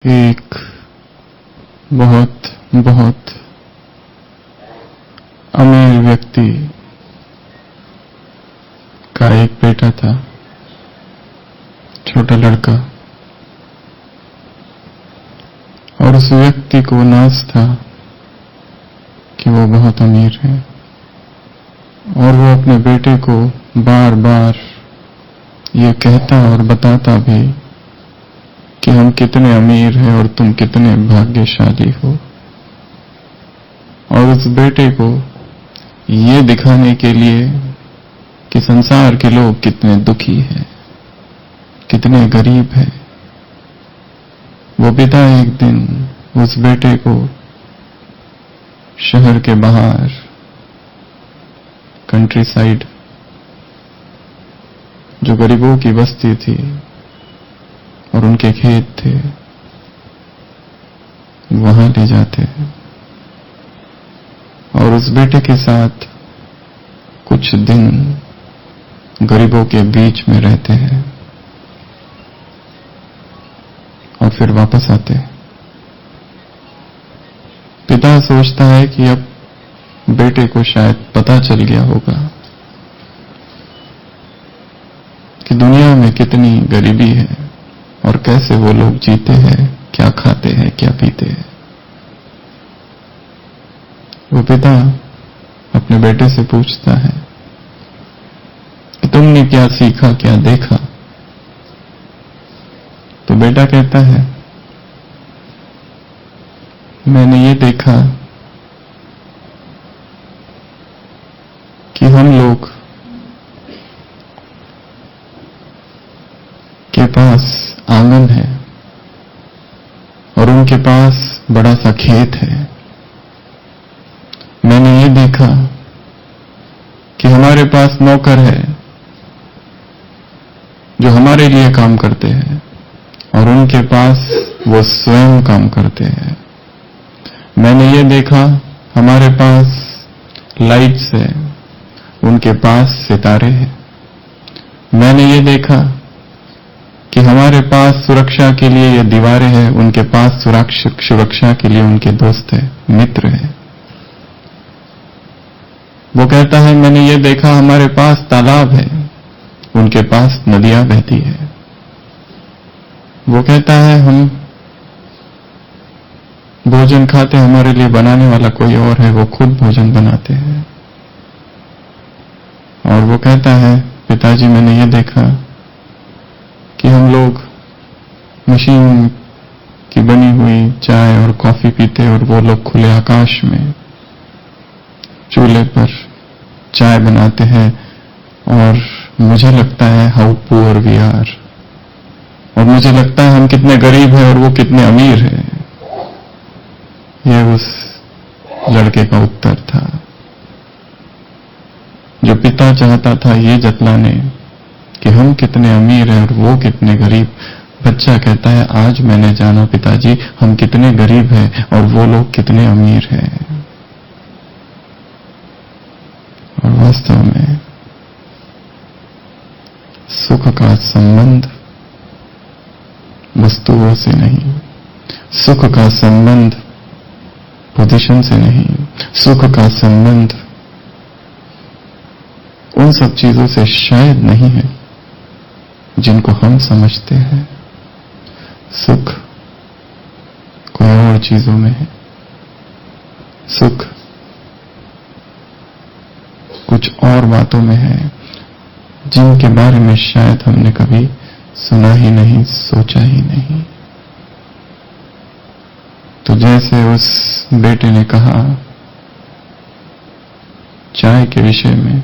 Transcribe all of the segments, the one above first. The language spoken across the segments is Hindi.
एक बहुत बहुत अमीर व्यक्ति का एक बेटा था, छोटा लड़का, और उस व्यक्ति को नाज था कि वो बहुत अमीर है, और वो अपने बेटे को बार बार ये कहता और बताता भी कि हम कितने अमीर हैं और तुम कितने भाग्यशाली हो। और उस बेटे को ये दिखाने के लिए कि संसार के लोग कितने दुखी हैं, कितने गरीब हैं, वो पिता एक दिन उस बेटे को शहर के बाहर कंट्री साइड, जो गरीबों की बस्ती थी और उनके खेत थे, वहां ले जाते हैं और उस बेटे के साथ कुछ दिन गरीबों के बीच में रहते हैं और फिर वापस आते हैं। पिता सोचता है कि अब बेटे को शायद पता चल गया होगा कि दुनिया में कितनी गरीबी है और कैसे वो लोग जीते हैं, क्या खाते हैं, क्या पीते हैं। वो पिता अपने बेटे से पूछता है कि तुमने क्या सीखा, क्या देखा। तो बेटा कहता है, मैंने ये देखा कि हम लोग के पास आंगन है और उनके पास बड़ा सा खेत है। मैंने ये देखा कि हमारे पास नौकर है जो हमारे लिए काम करते हैं और उनके पास वो स्वयं काम करते हैं। मैंने ये देखा हमारे पास लाइट्स है, उनके पास सितारे हैं। मैंने ये देखा कि हमारे पास सुरक्षा के लिए ये दीवारें हैं, उनके पास सुरक्षा के लिए उनके दोस्त हैं, मित्र हैं। वो कहता है, मैंने ये देखा हमारे पास तालाब है, उनके पास नदियां बहती है। वो कहता है, हम भोजन खाते, हमारे लिए बनाने वाला कोई और है, वो खुद भोजन बनाते हैं। और वो कहता है, पिताजी मैंने ये देखा कि हम लोग मशीन की बनी हुई चाय और कॉफी पीते और वो लोग खुले आकाश में चूल्हे पर चाय बनाते हैं और मुझे लगता है हाउ पुअर वी आर, और मुझे लगता है हम कितने गरीब हैं और वो कितने अमीर हैं। यह उस लड़के का उत्तर था जो पिता चाहता था ये जतलाने कि हम कितने अमीर हैं और वो कितने गरीब। बच्चा कहता है, आज मैंने जाना पिताजी हम कितने गरीब हैं और वो लोग कितने अमीर हैं। और वास्तव में सुख का संबंध वस्तुओं से नहीं, सुख का संबंध पोजीशन से नहीं, सुख का संबंध उन सब चीजों से शायद नहीं है जिनको हम समझते हैं। सुख कोई और चीजों में है, सुख कुछ और बातों में है जिनके बारे में शायद हमने कभी सुना ही नहीं, सोचा ही नहीं। तो जैसे उस बेटे ने कहा चाय के विषय में,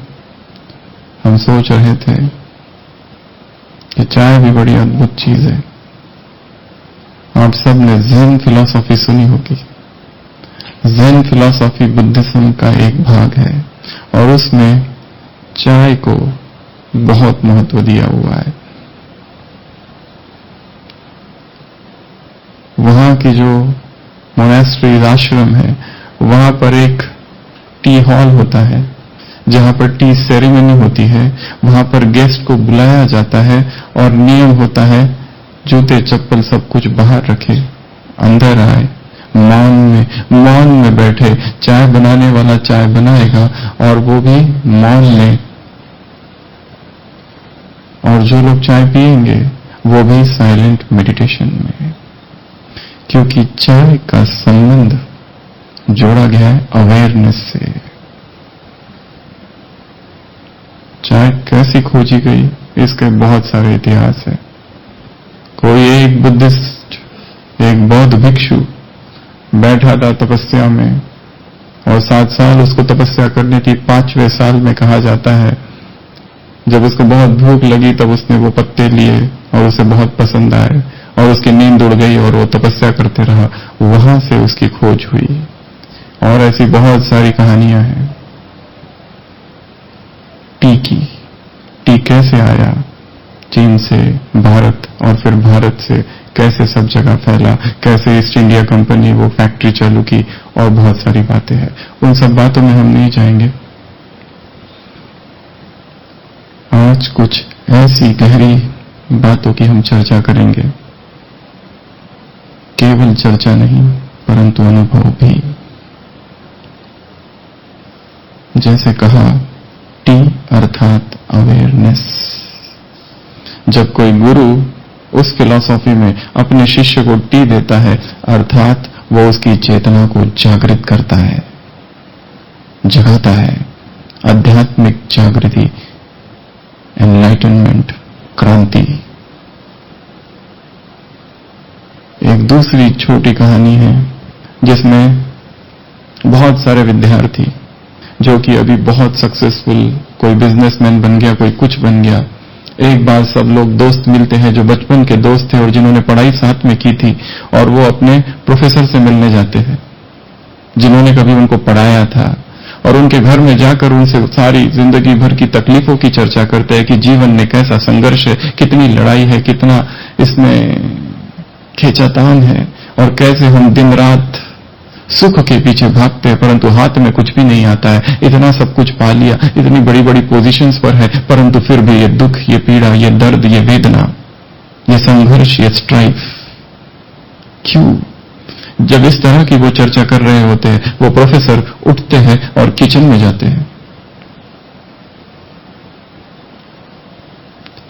हम सोच रहे थे कि चाय भी बड़ी अद्भुत चीज है। आप सब ने ज़ेन फिलॉसफी सुनी होगी। ज़ेन फिलॉसफी बुद्धिज्म का एक भाग है और उसमें चाय को बहुत महत्व दिया हुआ है। वहां की जो मोनेस्ट्रीज, आश्रम है, वहां पर एक टी हॉल होता है जहां पर टी सेरेमनी होती है। वहां पर गेस्ट को बुलाया जाता है और नियम होता है जूते चप्पल सब कुछ बाहर रखे अंदर आए, मौन में बैठे। चाय बनाने वाला चाय बनाएगा और वो भी मौन में, और जो लोग चाय पिएंगे वो भी साइलेंट मेडिटेशन में, क्योंकि चाय का संबंध जोड़ा गया है अवेयरनेस से। चाय कैसी खोजी गई, इसके बहुत सारे इतिहास है। कोई एक बुद्धिस्ट, एक बौद्ध भिक्षु बैठा था तपस्या में, और 7 साल उसको तपस्या करने की। 5वें साल में कहा जाता है जब उसको बहुत भूख लगी तब उसने वो पत्ते लिए और उसे बहुत पसंद आए और उसकी नींद उड़ गई और वो तपस्या करते रहा। वहां से उसकी खोज हुई। और ऐसी बहुत सारी कहानियां हैं। टी कैसे आया चीन से भारत, और फिर भारत से कैसे सब जगह फैला, कैसे ईस्ट इंडिया कंपनी वो फैक्ट्री चालू की, और बहुत सारी बातें हैं। उन सब बातों में हम नहीं जाएंगे। आज कुछ ऐसी गहरी बातों की हम चर्चा करेंगे, केवल चर्चा नहीं परंतु अनुभव भी। जैसे कहा, टी अर्थात अवेयरनेस। जब कोई गुरु उस फिलॉसफी में अपने शिष्य को टी देता है, अर्थात वो उसकी चेतना को जागृत करता है, जगाता है। आध्यात्मिक जागृति, एनलाइटनमेंट, क्रांति। एक दूसरी छोटी कहानी है जिसमें बहुत सारे विद्यार्थी जो कि अभी बहुत सक्सेसफुल, कोई बिजनेसमैन बन गया, कोई कुछ बन गया। एक बार सब लोग दोस्त मिलते हैं जो बचपन के दोस्त थे और जिन्होंने पढ़ाई साथ में की थी, और वो अपने प्रोफेसर से मिलने जाते हैं जिन्होंने कभी उनको पढ़ाया था, और उनके घर में जाकर उनसे सारी जिंदगी भर की तकलीफों की चर्चा करते हैं कि जीवन में कैसा संघर्ष है, कितनी लड़ाई है, कितना इसमें खींचातान है, और कैसे हम दिन रात सुख के पीछे भागते हैं परंतु हाथ में कुछ भी नहीं आता है। इतना सब कुछ पा लिया, इतनी बड़ी बड़ी पोजीशंस पर है, परंतु फिर भी ये दुख, ये पीड़ा, ये दर्द, ये वेदना, ये संघर्ष, ये स्ट्राइफ क्यों? जब इस तरह की वो चर्चा कर रहे होते हैं, वो प्रोफेसर उठते हैं और किचन में जाते हैं,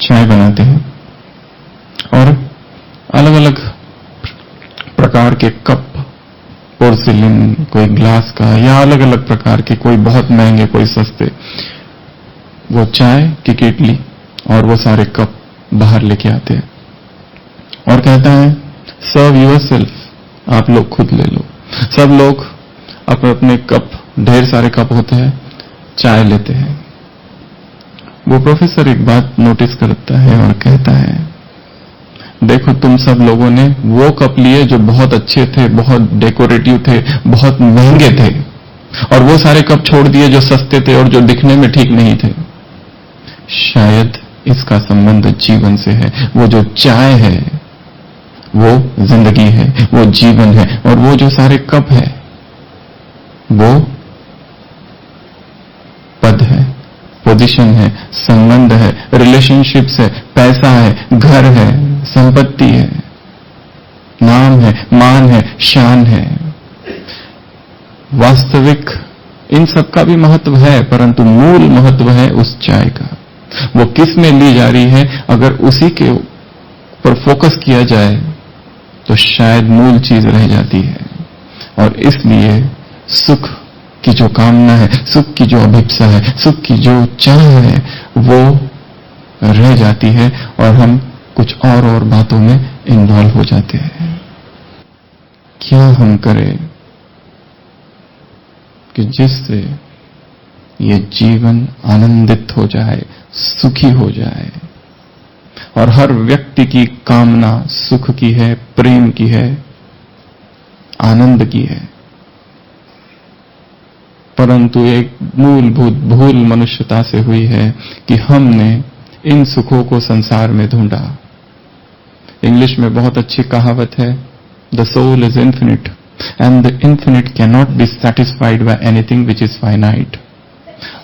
चाय बनाते हैं और अलग अलग प्रकार के कप, पोर्सिलिन, कोई ग्लास का, या अलग अलग प्रकार के, कोई बहुत महंगे, कोई सस्ते, वो चाय की केटली और वो सारे कप बाहर लेके आते हैं और कहता है, सर्व योरसेल्फ, आप लोग खुद ले लो। सब लोग अपने अपने कप, ढेर सारे कप होते हैं, चाय लेते हैं। वो प्रोफेसर एक बात नोटिस करता है और कहता है, देखो तुम सब लोगों ने वो कप लिए जो बहुत अच्छे थे, बहुत डेकोरेटिव थे, बहुत महंगे थे, और वो सारे कप छोड़ दिए जो सस्ते थे और जो दिखने में ठीक नहीं थे। शायद इसका संबंध जीवन से है। वो जो चाय है वो जिंदगी है, वो जीवन है, और वो जो सारे कप है वो पद है, पोजीशन है, संबंध है, रिलेशनशिप्स है, पैसा है, घर है, संपत्ति है, नाम है, मान है, शान है। वास्तविक इन सब का भी महत्व है, परंतु मूल महत्व है उस चाय का। वो किस में ली जा रही है, अगर उसी के पर फोकस किया जाए तो शायद मूल चीज रह जाती है। और इसलिए सुख की जो कामना है, सुख की जो अभिप्सा है, सुख की जो चाह है, वो रह जाती है और हम कुछ और बातों में इन्वॉल्व हो जाते हैं। क्या हम करें कि जिससे ये जीवन आनंदित हो जाए, सुखी हो जाए। और हर व्यक्ति की कामना सुख की है, प्रेम की है, आनंद की है, परंतु एक मूलभूत भूल मनुष्यता से हुई है कि हमने इन सुखों को संसार में ढूंढा। इंग्लिश में बहुत अच्छी कहावत है, the soul is infinite and the infinite can not be satisfied by anything which is finite.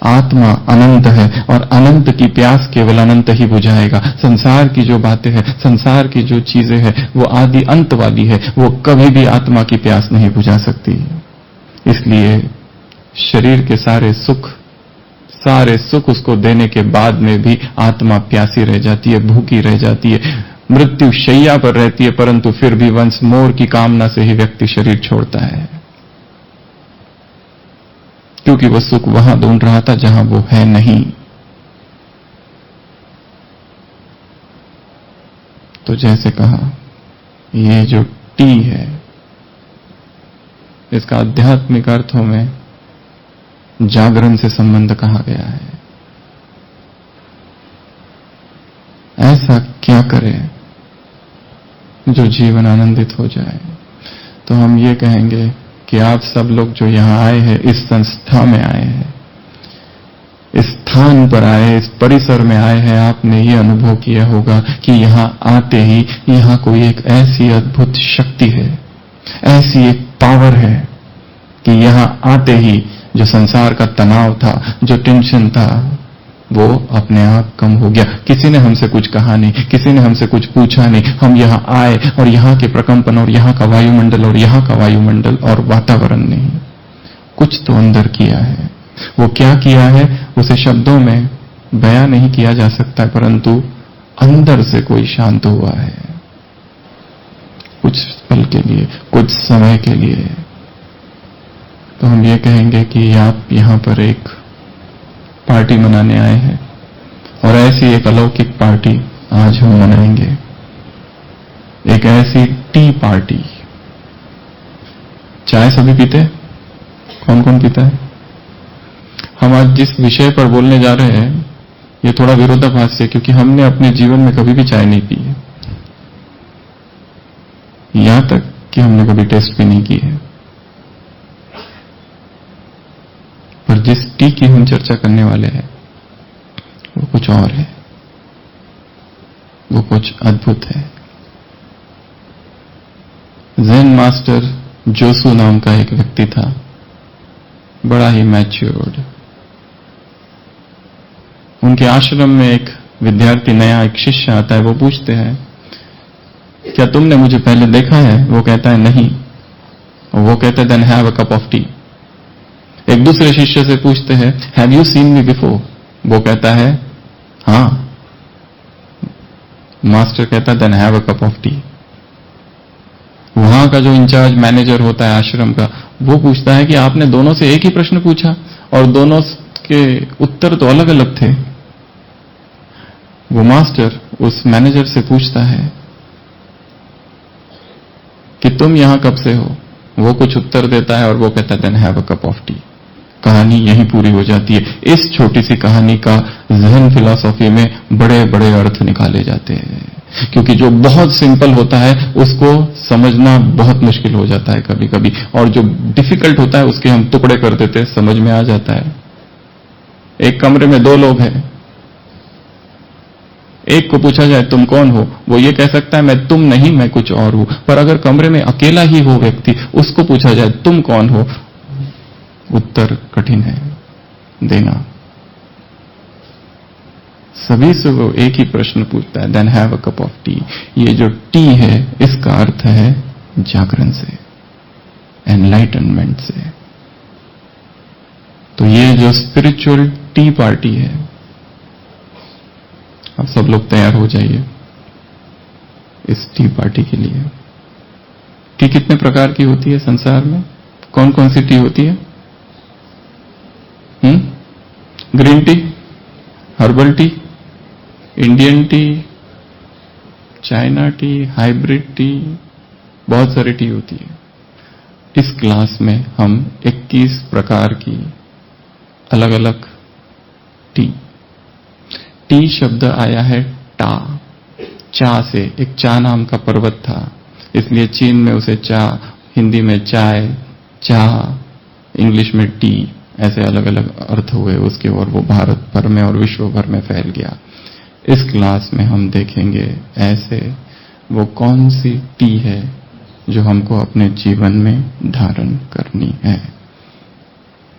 आत्मा अनंत है और अनंत की प्यास केवल अनंत ही बुझाएगा। संसार की जो बातें हैं, संसार की जो चीजें हैं, वो आदि अंत वाली है, वो कभी भी आत्मा की प्यास नहीं बुझा सकती। इसलिए शरीर के सारे सुख उसको देने के बाद में भी आत्मा प्यासी रह जाती है, भूखी रह जाती है, मृत्यु शैया पर रहती है, परंतु फिर भी वंस मोर की कामना से ही व्यक्ति शरीर छोड़ता है, क्योंकि वह सुख वहां ढूंढ रहा था जहां वो है नहीं। तो जैसे कहा, ये जो टी है, इसका आध्यात्मिक अर्थों में जागरण से संबंध कहा गया है। ऐसा क्या करें जो जीवन आनंदित हो जाए? तो हम ये कहेंगे कि आप सब लोग जो यहां आए हैं, इस संस्था में आए हैं, इस स्थान पर आए, इस परिसर में आए हैं, आपने ये अनुभव किया होगा कि यहां आते ही यहां कोई एक ऐसी अद्भुत शक्ति है, ऐसी एक पावर है कि यहां आते ही जो संसार का तनाव था, जो टेंशन था, वो अपने आप कम हो गया। किसी ने हमसे कुछ कहा नहीं, किसी ने हमसे कुछ पूछा नहीं, हम यहां आए और यहां के प्रकंपन और यहां का वायुमंडल और यहां का वायुमंडल और वातावरण ने कुछ तो अंदर किया है। वो क्या किया है उसे शब्दों में बयां नहीं किया जा सकता, परंतु अंदर से कोई शांत हुआ है, कुछ पल के लिए, कुछ समय के लिए। तो हम ये कहेंगे कि आप यहां पर एक पार्टी मनाने आए हैं और ऐसी एक अलौकिक पार्टी आज हम मनाएंगे, एक ऐसी टी पार्टी। चाय सभी पीते हैं? कौन कौन पीता है? हम आज जिस विषय पर बोलने जा रहे हैं ये थोड़ा विरोधाभास है, क्योंकि हमने अपने जीवन में कभी भी चाय नहीं पी है, यहां तक कि हमने कभी टेस्ट भी नहीं की है। पर जिस टी की हम चर्चा करने वाले हैं वो कुछ और है, वो कुछ अद्भुत है। ज़ेन मास्टर जोसू नाम का एक व्यक्ति था, बड़ा ही मैच्योर्ड। उनके आश्रम में एक विद्यार्थी, नया एक शिष्य आता है। वो पूछते हैं, क्या तुमने मुझे पहले देखा है? वो कहता है नहीं। और वो कहते हैं, then have a cup of tea. एक दूसरे शिष्य से पूछते हैं, have you seen me before? वो कहता है हां। मास्टर कहता है, then have a cup of tea. वहां का जो इंचार्ज मैनेजर होता है आश्रम का, वो पूछता है कि आपने दोनों से एक ही प्रश्न पूछा और दोनों के उत्तर तो अलग अलग थे। वो मास्टर उस मैनेजर से पूछता है कि तुम यहां कब से हो? वो कुछ उत्तर देता है और वो कहता है, then have a cup of tea. कहानी यहीं पूरी हो जाती है। इस छोटी सी कहानी का ज़हन फिलॉसफी में बड़े बड़े अर्थ निकाले जाते हैं, क्योंकि जो बहुत सिंपल होता है उसको समझना बहुत मुश्किल हो जाता है कभी कभी, और जो डिफिकल्ट होता है उसके हम टुकड़े कर देते हैं, समझ में आ जाता है। एक कमरे में दो लोग हैं, एक को पूछा जाए तुम कौन हो, वो ये कह सकता है मैं तुम नहीं, मैं कुछ और हूं। पर अगर कमरे में अकेला ही हो व्यक्ति, उसको पूछा जाए तुम कौन हो, उत्तर कठिन है देना। सभी से वो एक ही प्रश्न पूछता है, then have a cup of tea. ये जो टी है इसका अर्थ है जागरण से, एनलाइटनमेंट से। तो ये जो स्पिरिचुअल टी पार्टी है, आप सब लोग तैयार हो जाइए इस टी पार्टी के लिए। टी कितने प्रकार की होती है संसार में? कौन कौन सी टी होती है? Green tea, herbal tea, Indian T, China T, hybrid T, बहुत सारी टी होती है। इस क्लास में हम 21 प्रकार की अलग अलग टी। टी शब्द आया है टा, चा से। एक चा नाम का पर्वत था, इसलिए चीन में उसे चा, हिंदी में चाय, चाह, इंग्लिश में टी, ऐसे अलग अलग अर्थ हुए उसके, और वो भारत भर में और विश्व भर में फैल गया। इस क्लास में हम देखेंगे ऐसे वो कौन सी टी है जो हमको अपने जीवन में धारण करनी है।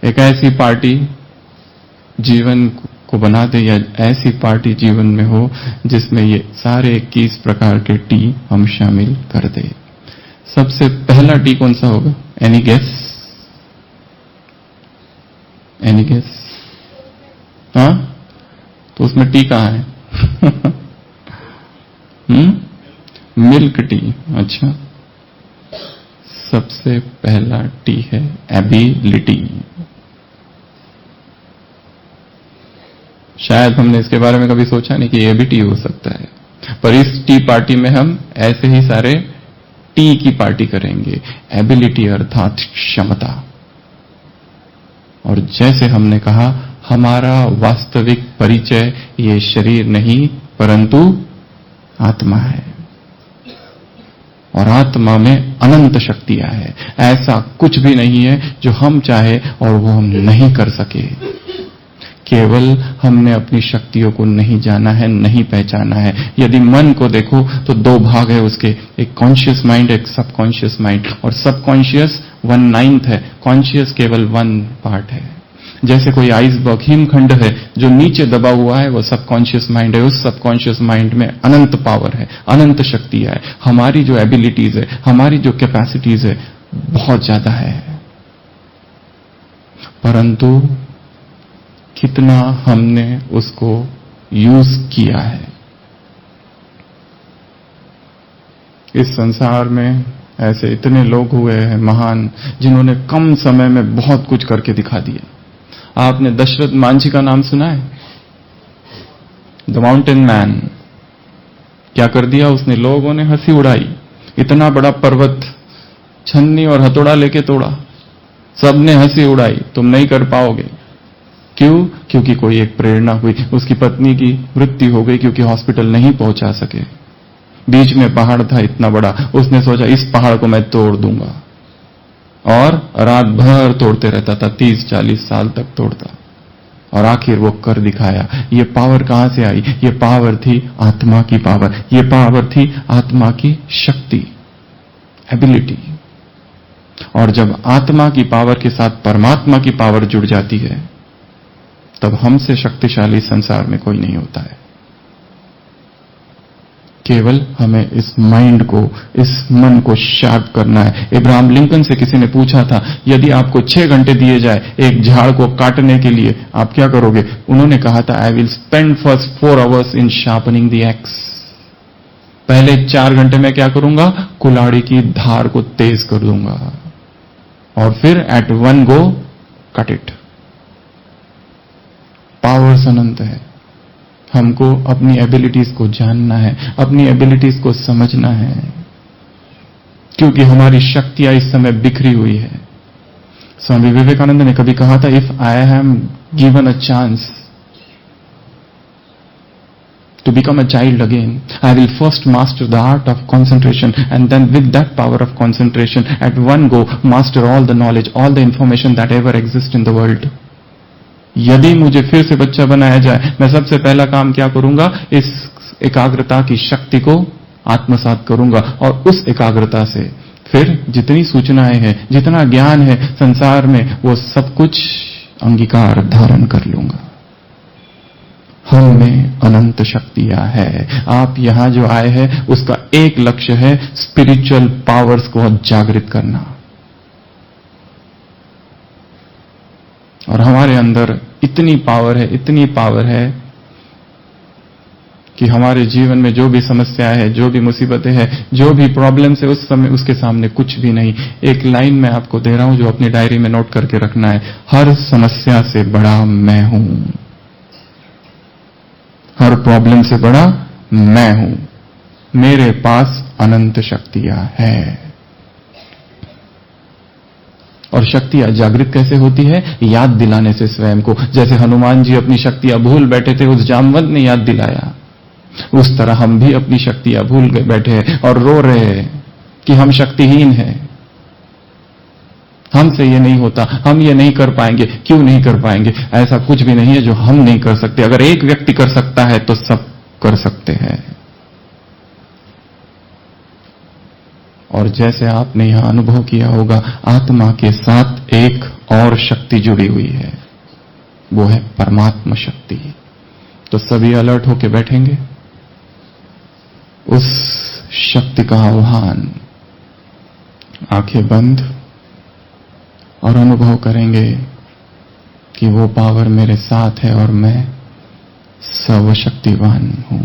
एक ऐसी पार्टी जीवन को बना दे, या ऐसी पार्टी जीवन में हो जिसमें ये सारे 21 प्रकार के टी हम शामिल कर दे। सबसे पहला टी कौन सा होगा? Any guess? Any guess? हाँ, तो उसमें टी कहाँ है? Milk tea. अच्छा, सबसे पहला टी है एबिलिटी। शायद हमने इसके बारे में कभी सोचा नहीं कि ये भी टी हो सकता है, पर इस टी पार्टी में हम ऐसे ही सारे टी की पार्टी करेंगे। एबिलिटी अर्थात क्षमता। और जैसे हमने कहा, हमारा वास्तविक परिचय ये शरीर नहीं परंतु आत्मा है, और आत्मा में अनंत शक्तियां है। ऐसा कुछ भी नहीं है जो हम चाहे और वो हम नहीं कर सके। केवल हमने अपनी शक्तियों को नहीं जाना है, नहीं पहचाना है। यदि मन को देखो तो दो भाग है उसके, एक कॉन्शियस माइंड, एक सबकॉन्शियस माइंड। और सबकॉन्शियस 1/9 है, कॉन्शियस केवल 1 पार्ट है। जैसे कोई आइसबर्ग हिमखंड है जो नीचे दबा हुआ है, वो सबकॉन्शियस माइंड है। उस सबकॉन्शियस माइंड में अनंत पावर है, अनंत शक्तियां है। हमारी जो एबिलिटीज है, हमारी जो कैपेसिटीज है, बहुत ज्यादा है, परंतु कितना हमने उसको यूज किया है। इस संसार में ऐसे इतने लोग हुए हैं महान, जिन्होंने कम समय में बहुत कुछ करके दिखा दिया। आपने दशरथ मांझी का नाम सुना है? The mountain man. क्या कर दिया उसने? लोगों ने हंसी उड़ाई। इतना बड़ा पर्वत छन्नी और हथौड़ा लेके तोड़ा, सबने हंसी उड़ाई, तुम नहीं कर पाओगे। क्यों? क्योंकि कोई एक प्रेरणा हुई। उसकी पत्नी की मृत्यु हो गई क्योंकि हॉस्पिटल नहीं पहुंचा सके। बीच में पहाड़ था इतना बड़ा, उसने सोचा इस पहाड़ को मैं तोड़ दूंगा, और रात भर तोड़ते रहता था, 30-40 साल तक तोड़ता, और आखिर वो कर दिखाया। ये पावर कहां से आई? ये पावर थी आत्मा की पावर, ये पावर थी आत्मा की शक्ति, एबिलिटी। और जब आत्मा की पावर के साथ परमात्मा की पावर जुड़ जाती है, तब हमसे शक्तिशाली संसार में कोई नहीं होता है। केवल हमें इस माइंड को, इस मन को शार्प करना है। इब्राहिम लिंकन से किसी ने पूछा था, यदि आपको 6 घंटे दिए जाए एक झाड़ को काटने के लिए, आप क्या करोगे? उन्होंने कहा था, I will spend first 4 hours in sharpening the x. पहले 4 घंटे में क्या करूंगा? कुल्हाड़ी की धार को तेज कर दूंगा, और फिर at one go cut it. Powers अनंत है। हमको अपनी एबिलिटीज को जानना है, अपनी एबिलिटीज को समझना है, क्योंकि हमारी शक्तियां इस समय बिखरी हुई है। स्वामी विवेकानंद ने कभी कहा था, if I am given a chance to become a child again, I will first master the art of concentration, and then with that power of concentration, at one go, master all the knowledge, all the information that ever exists in the world. यदि मुझे फिर से बच्चा बनाया जाए, मैं सबसे पहला काम क्या करूंगा? इस एकाग्रता की शक्ति को आत्मसात करूंगा, और उस एकाग्रता से फिर जितनी सूचनाएं हैं, जितना ज्ञान है संसार में, वो सब कुछ अंगीकार धारण कर लूंगा। हम में अनंत शक्तियां है। आप यहां जो आए हैं, उसका एक लक्ष्य है स्पिरिचुअल पावर्स को जागृत करना। और हमारे अंदर इतनी पावर है, इतनी पावर है कि हमारे जीवन में जो भी समस्याएं है, जो भी मुसीबतें हैं, जो भी प्रॉब्लम्स है, उस समय उसके सामने कुछ भी नहीं। एक लाइन मैं आपको दे रहा हूं जो अपनी डायरी में नोट करके रखना है, हर समस्या से बड़ा मैं हूं। हर प्रॉब्लम से बड़ा मैं हूं। मेरे पास अनंत शक्तियां हैं। और शक्तियां जागृत कैसे होती है? याद दिलाने से स्वयं को। जैसे हनुमान जी अपनी शक्तियां भूल बैठे थे, उस जामवंत ने याद दिलाया, उस तरह हम भी अपनी शक्तियां भूल गए बैठे हैं और रो रहे हैं कि हम शक्तिहीन हैं, हमसे ये नहीं होता, हम ये नहीं कर पाएंगे। क्यों नहीं कर पाएंगे? ऐसा कुछ भी नहीं है जो हम नहीं कर सकते। अगर एक व्यक्ति कर सकता है तो सब कर सकते हैं। और जैसे आपने यहां अनुभव किया होगा, आत्मा के साथ एक और शक्ति जुड़ी हुई है, वो है परमात्मा शक्ति। तो सभी अलर्ट होके बैठेंगे, उस शक्ति का आह्वान, आंखें बंद, और अनुभव करेंगे कि वो पावर मेरे साथ है और मैं सर्वशक्तिवान हूं।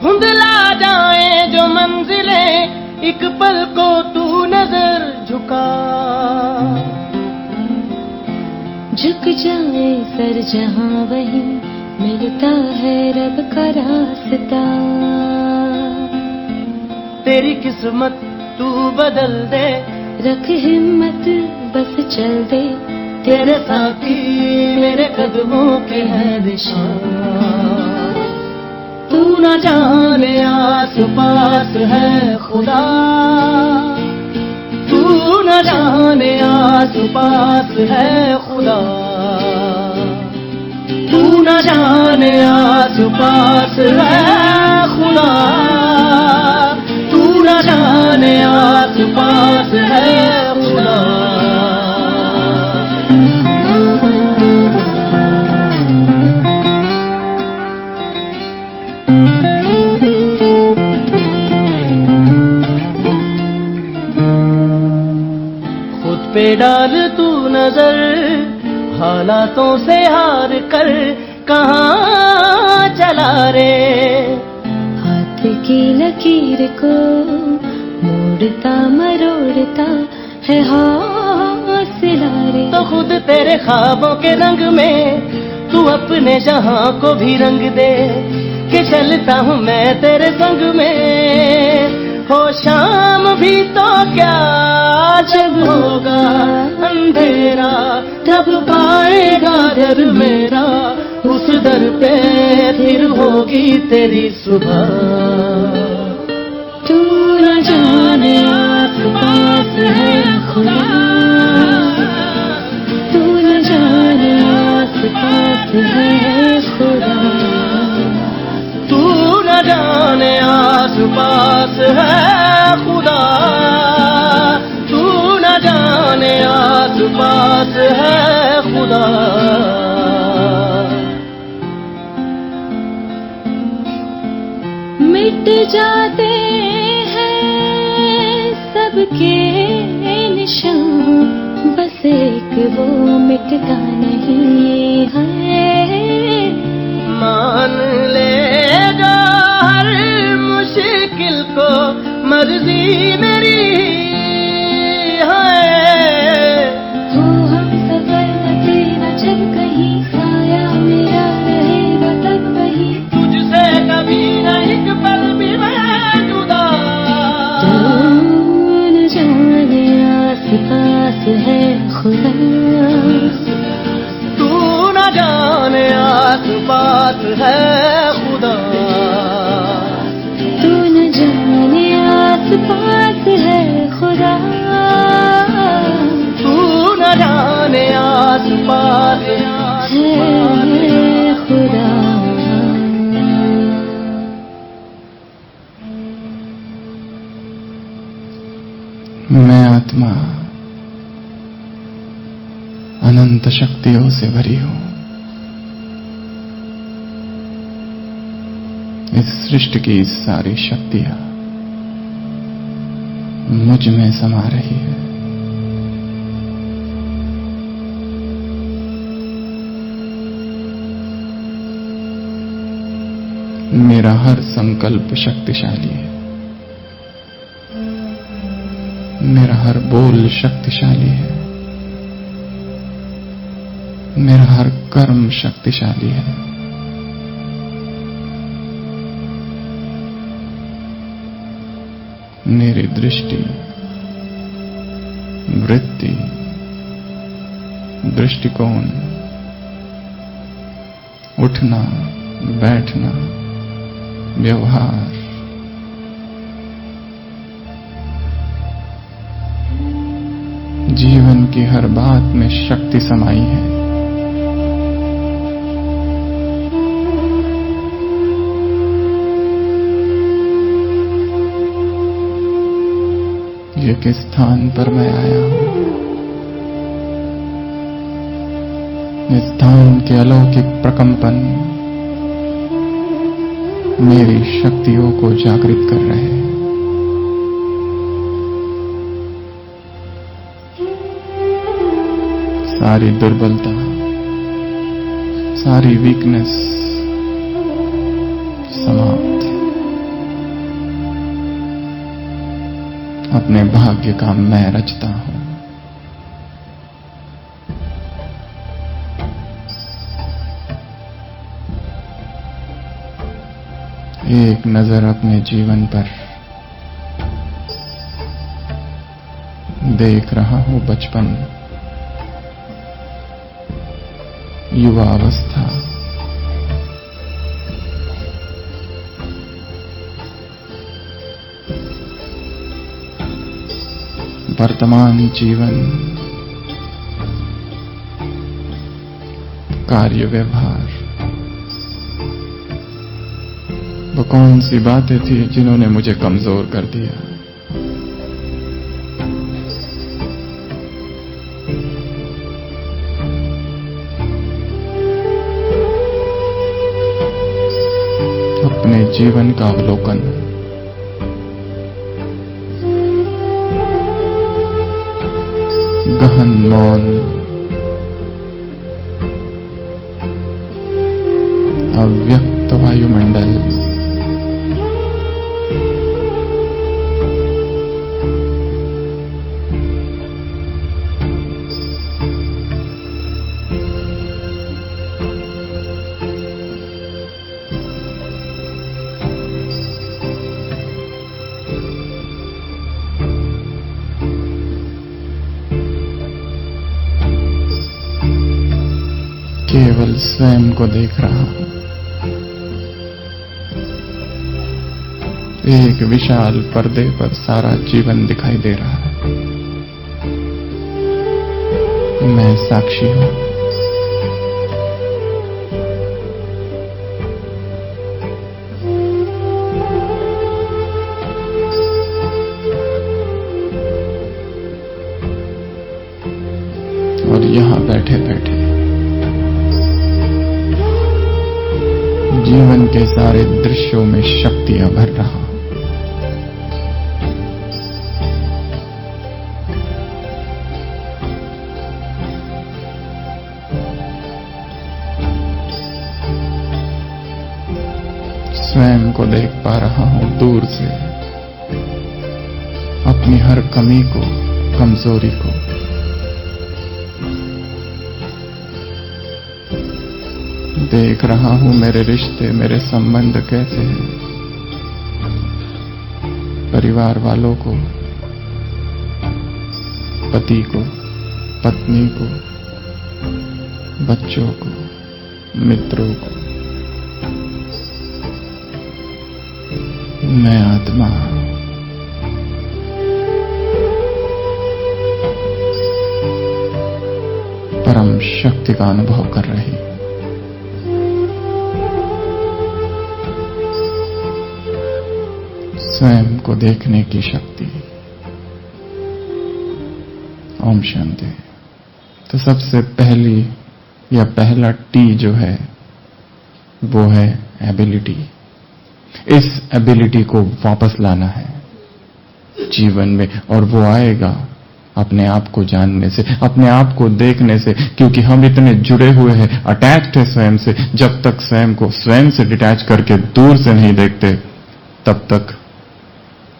धुंधला जाए जो मंजिलें, एक पल को तू नजर झुका, झुक जाए सर जहां वहीं मिलता है रब का रास्ता। तेरी किस्मत तू बदल दे, रख हिम्मत बस चल दे, तेरे साथी मेरे कदमों के है निशान। तू न जाने आस पास है खुदा, तू न जाने आस पास है खुदा, तू न जाने आस पास है खुदा, तू न जाने आस पास है खुदा। खुद पे डाल तू नजर, हालातों से हार कर कहाँ चला रे। हाथ की लकीर को मोड़ता मरोड़ता है हौसला रे। तो खुद तेरे ख्वाबों के रंग में तू अपने जहां को भी रंग दे, कि चलता हूँ मैं तेरे संग में। हो शाम भी तो क्या, जब होगा अंधेरा तब पाएगा दर मेरा, उस दर पे फिर होगी तेरी सुबह। तू न जाने आस पास है खुदा, तू न जाने आस पास है खुदा, तू न जाने आस पास है खुदा, तू न जाने आस पास है खुदा। मिट जाते हैं सबके निशान, बस एक वो मिटता नहीं है। मान ले जो हर मुश्किल को मर्जी मेरी है। हो हम सफर न जब कहीं साया मेरा रहेगा तब वही, तुझसे कभी नहीं पल भी मैं जुदा। तू न जाने आस पास है खुदा, तू न जाने आस पास है खुदा, तू न जाने आस पास है खुदा, तू न जाने आस पास है खुदा। मैं आत्मा अनंत शक्तियों से भरी हूं। इस सृष्टि की सारी शक्तियां मुझ में समा रही है। मेरा हर संकल्प शक्तिशाली है, मेरा हर बोल शक्तिशाली है, मेरा हर कर्म शक्तिशाली है। मेरी दृष्टि, वृत्ति, दृष्टिकोण, उठना, बैठना, व्यवहार, जीवन की हर बात में शक्ति समाई है। भाग्य के स्थान पर मैं आया हूं। इस स्थान के अलौकिक प्रकंपन मेरी शक्तियों को जागृत कर रहे हैं। सारी दुर्बलता, सारी वीकनेस समाप्त। अपने भाग्य का मैं रचता हूं। एक नजर अपने जीवन पर देख रहा हूं बचपन, युवा अवस्था, वर्तमान जीवन, कार्य व्यवहार। वो कौन सी बातें थी जिन्होंने मुझे कमजोर कर दिया? अपने जीवन का अवलोकन, गहन मौन, अव्यक्त वायुमंडल, केवल स्वयं को देख रहा हूं। एक विशाल पर्दे पर सारा जीवन दिखाई दे रहा है। मैं साक्षी हूं। और यहां बैठे बैठे जीवन के सारे दृश्यों में शक्तियां भर रहा हूं। स्वयं को देख पा रहा हूं दूर से, अपनी हर कमी को, कमजोरी को। देख रहा हूं मेरे रिश्ते, मेरे संबंध कैसे हैं, परिवार वालों को, पति को, पत्नी को, बच्चों को, मित्रों को। मैं आत्मा परम शक्ति का अनुभव कर रही। स्वयं को देखने की शक्ति। ओम शांति। तो सबसे पहली या पहला टी जो है वो है एबिलिटी। इस एबिलिटी को वापस लाना है जीवन में, और वो आएगा अपने आप को जानने से, अपने आप को देखने से। क्योंकि हम इतने जुड़े हुए हैं, अटैच्ड है स्वयं से। जब तक स्वयं को स्वयं से डिटैच करके दूर से नहीं देखते, तब तक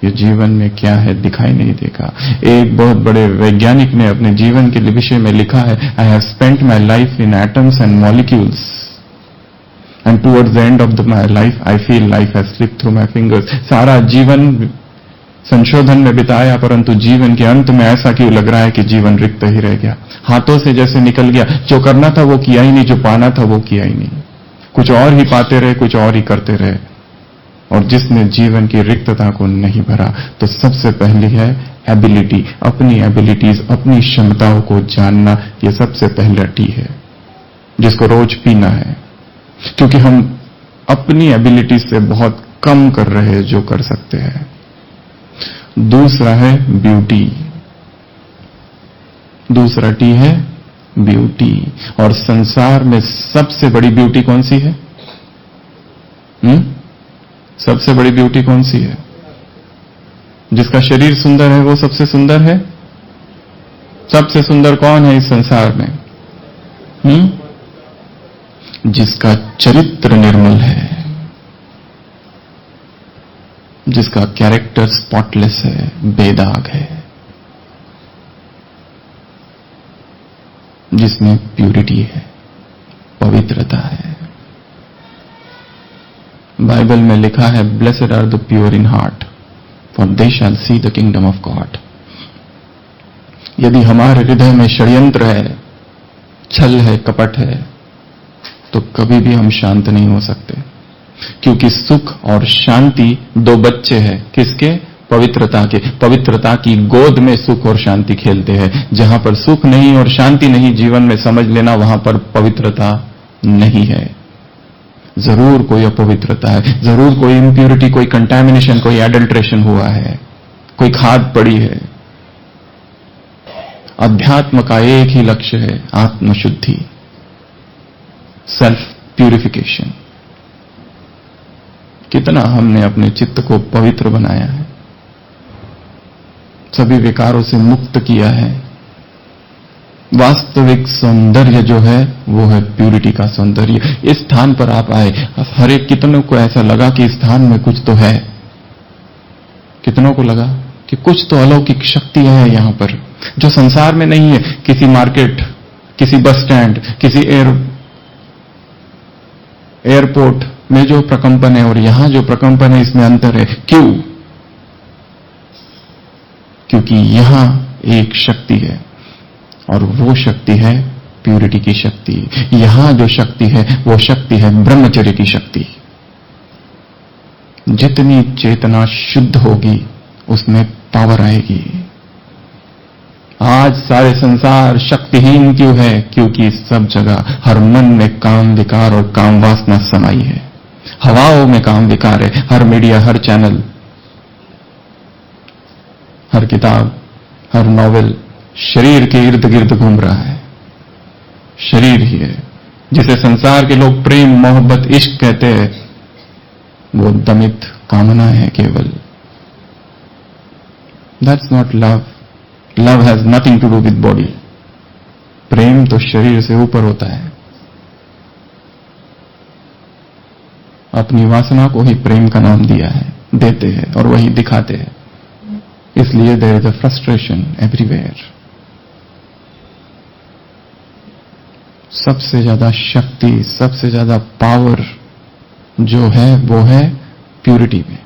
ये जीवन में क्या है दिखाई नहीं देगा। एक बहुत बड़े वैज्ञानिक ने अपने जीवन के विषय में लिखा है, I have spent my life in atoms and molecules and towards the end of my life I feel life has slipped through my fingers. सारा जीवन संशोधन में बिताया, परंतु जीवन के अंत में ऐसा क्यों लग रहा है कि जीवन रिक्त ही रह गया, हाथों से जैसे निकल गया। जो करना था वो किया ही नहीं, जो पाना था वो किया ही नहीं। कुछ और ही पाते रहे, कुछ और ही करते रहे। और जिसने जीवन की रिक्तता को नहीं भरा, तो सबसे पहली है एबिलिटी। अपनी एबिलिटीज, अपनी क्षमताओं को जानना, यह सबसे पहला टी है जिसको रोज पीना है। क्योंकि हम अपनी एबिलिटी से बहुत कम कर रहे हैं जो कर सकते हैं। दूसरा है ब्यूटी, दूसरा टी है ब्यूटी। और संसार में सबसे बड़ी ब्यूटी कौन सी है? सबसे बड़ी ब्यूटी कौन सी है? जिसका शरीर सुंदर है वो सबसे सुंदर है? सबसे सुंदर कौन है इस संसार में? जिसका चरित्र निर्मल है, जिसका कैरेक्टर स्पॉटलेस है, बेदाग है, जिसमें प्यूरिटी है, पवित्रता है। बाइबल में लिखा है, blessed are the pure in heart for they shall see the kingdom of God. यदि हमारे हृदय में षड्यंत्र है, छल है, कपट है, तो कभी भी हम शांत नहीं हो सकते। क्योंकि सुख और शांति दो बच्चे हैं। किसके? पवित्रता के। पवित्रता की गोद में सुख और शांति खेलते हैं। जहां पर सुख नहीं और शांति नहीं जीवन में, समझ लेना वहां पर पवित्रता नहीं है। जरूर कोई अपवित्रता है, जरूर कोई इंप्योरिटी, कोई कंटैमिनेशन, कोई एडल्ट्रेशन हुआ है, कोई खाद पड़ी है। अध्यात्म का एक ही लक्ष्य है, आत्मशुद्धि, सेल्फ प्यूरिफिकेशन। कितना हमने अपने चित्त को पवित्र बनाया है, सभी विकारों से मुक्त किया है। वास्तविक सौंदर्य जो है वो है प्यूरिटी का सौंदर्य। इस स्थान पर आप आए, हर एक कितनों को ऐसा लगा कि इस स्थान में कुछ तो है। कितनों को लगा कि कुछ तो अलौकिक शक्ति है यहां पर, जो संसार में नहीं है। किसी मार्केट, किसी बस स्टैंड, किसी एयरपोर्ट में जो प्रकंपन है और यहां जो प्रकंपन है, इसमें अंतर है। क्यों? क्योंकि यहां एक शक्ति है और वो शक्ति है प्यूरिटी की शक्ति। यहां जो शक्ति है वो शक्ति है ब्रह्मचर्य की शक्ति। जितनी चेतना शुद्ध होगी उसमें पावर आएगी। आज सारे संसार शक्तिहीन क्यों है? क्योंकि सब जगह हर मन में काम विकार और काम वासना समाई है। हवाओं में काम विकार है। हर मीडिया, हर चैनल, हर किताब, हर नॉवेल शरीर के इर्द गिर्द घूम रहा है। शरीर ही है जिसे संसार के लोग प्रेम, मोहब्बत, इश्क कहते हैं, वो दमित कामना है केवल। That's not love. Love has nothing to do with body. प्रेम तो शरीर से ऊपर होता है। अपनी वासना को ही प्रेम का नाम दिया है, देते हैं और वही दिखाते हैं। इसलिए there is a frustration everywhere. सबसे ज्यादा शक्ति, सबसे ज्यादा पावर जो है वो है प्यूरिटी में।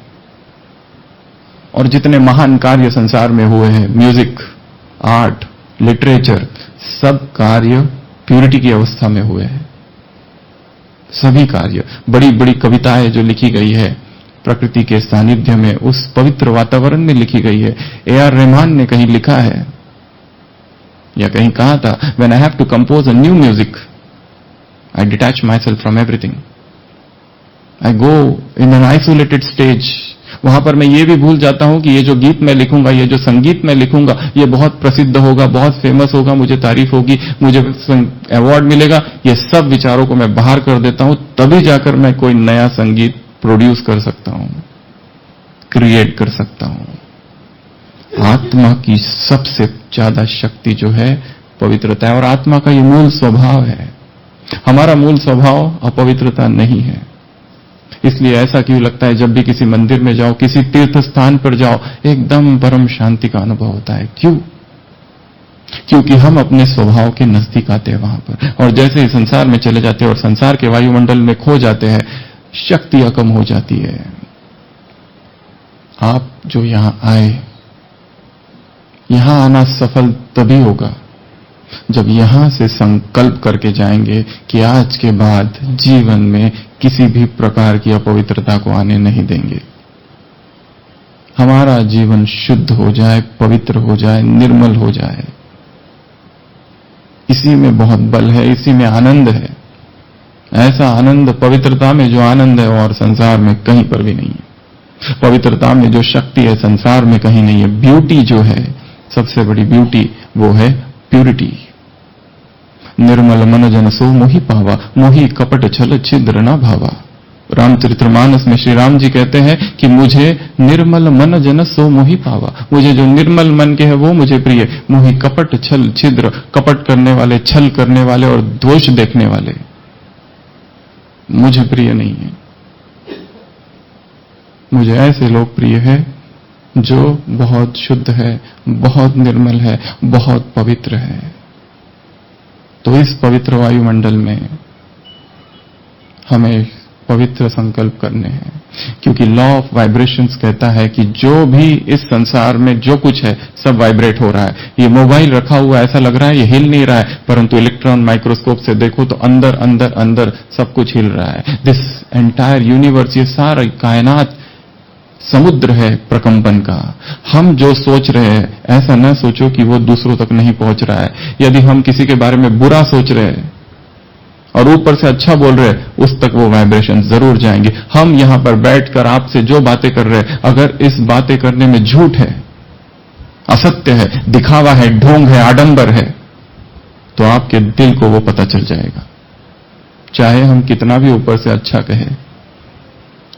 और जितने महान कार्य संसार में हुए हैं, म्यूजिक, आर्ट, लिटरेचर, सब कार्य प्यूरिटी की अवस्था में हुए हैं। सभी कार्य, बड़ी बड़ी कविताएं जो लिखी गई है प्रकृति के सानिध्य में, उस पवित्र वातावरण में लिखी गई है। ए.आर. रहमान ने कहीं लिखा है या कहीं कहा था, when I have to compose a new music I detach myself from everything, I go in an isolated stage. वहां पर मैं ये भी भूल जाता हूं कि ये जो गीत मैं लिखूंगा, ये जो संगीत मैं लिखूंगा, ये बहुत प्रसिद्ध होगा, बहुत फेमस होगा, मुझे तारीफ होगी, मुझे अवार्ड मिलेगा। ये सब विचारों को मैं बाहर कर देता हूं, तभी जाकर मैं कोई नया संगीत प्रोड्यूस कर सकता हूं, क्रिएट कर सकता हूं। आत्मा की सबसे ज्यादा शक्ति जो है पवित्रता है, और आत्मा का ये मूल स्वभाव है। हमारा मूल स्वभाव अपवित्रता नहीं है। इसलिए ऐसा क्यों लगता है जब भी किसी मंदिर में जाओ, किसी तीर्थ स्थान पर जाओ, एकदम परम शांति का अनुभव होता है। क्यों? क्योंकि हम अपने स्वभाव के नजदीक आते हैं वहां पर, और जैसे ही संसार में चले जाते हैं और संसार के वायुमंडल में खो जाते हैं, शक्तियां कम हो जाती है। आप जो यहां आए, यहां आना सफल तभी होगा जब यहां से संकल्प करके जाएंगे कि आज के बाद जीवन में किसी भी प्रकार की अपवित्रता को आने नहीं देंगे। हमारा जीवन शुद्ध हो जाए, पवित्र हो जाए, निर्मल हो जाए। इसी में बहुत बल है, इसी में आनंद है। ऐसा आनंद पवित्रता में जो आनंद है और संसार में कहीं पर भी नहीं है। पवित्रता में जो शक्ति है संसार में कहीं नहीं है। ब्यूटी जो है, सबसे बड़ी ब्यूटी वो है प्यूरिटी। निर्मल मन जन सो मोहि पावा, मोहि कपट छल छिद्र न भावा। रामचरितमानस में श्री राम जी कहते हैं कि मुझे निर्मल मन जन सो मोहि पावा, मुझे जो निर्मल मन के है वो मुझे प्रिय। मोहि कपट छल छिद्र, कपट करने वाले, छल करने वाले और दोष देखने वाले मुझे प्रिय नहीं है। मुझे ऐसे लोग प्रिय है जो बहुत शुद्ध है, बहुत निर्मल है, बहुत पवित्र है। तो इस पवित्र वायुमंडल में हमें पवित्र संकल्प करने हैं, क्योंकि लॉ ऑफ वाइब्रेशंस कहता है कि जो भी इस संसार में जो कुछ है सब वाइब्रेट हो रहा है। ये मोबाइल रखा हुआ ऐसा लग रहा है ये हिल नहीं रहा है, परंतु इलेक्ट्रॉन माइक्रोस्कोप से देखो तो अंदर अंदर अंदर सब कुछ हिल रहा है। दिस एंटायर यूनिवर्स, ये सारा कायनात समुद्र है प्रकंपन का। हम जो सोच रहे हैं ऐसा न सोचो कि वो दूसरों तक नहीं पहुंच रहा है। यदि हम किसी के बारे में बुरा सोच रहे हैं और ऊपर से अच्छा बोल रहे हैं, उस तक वो वाइब्रेशन जरूर जाएंगे। हम यहां पर बैठकर आपसे जो बातें कर रहे हैं, अगर इस बातें करने में झूठ है, असत्य है, दिखावा है, ढोंग है, आडंबर है, तो आपके दिल को वो पता चल जाएगा, चाहे हम कितना भी ऊपर से अच्छा कहें,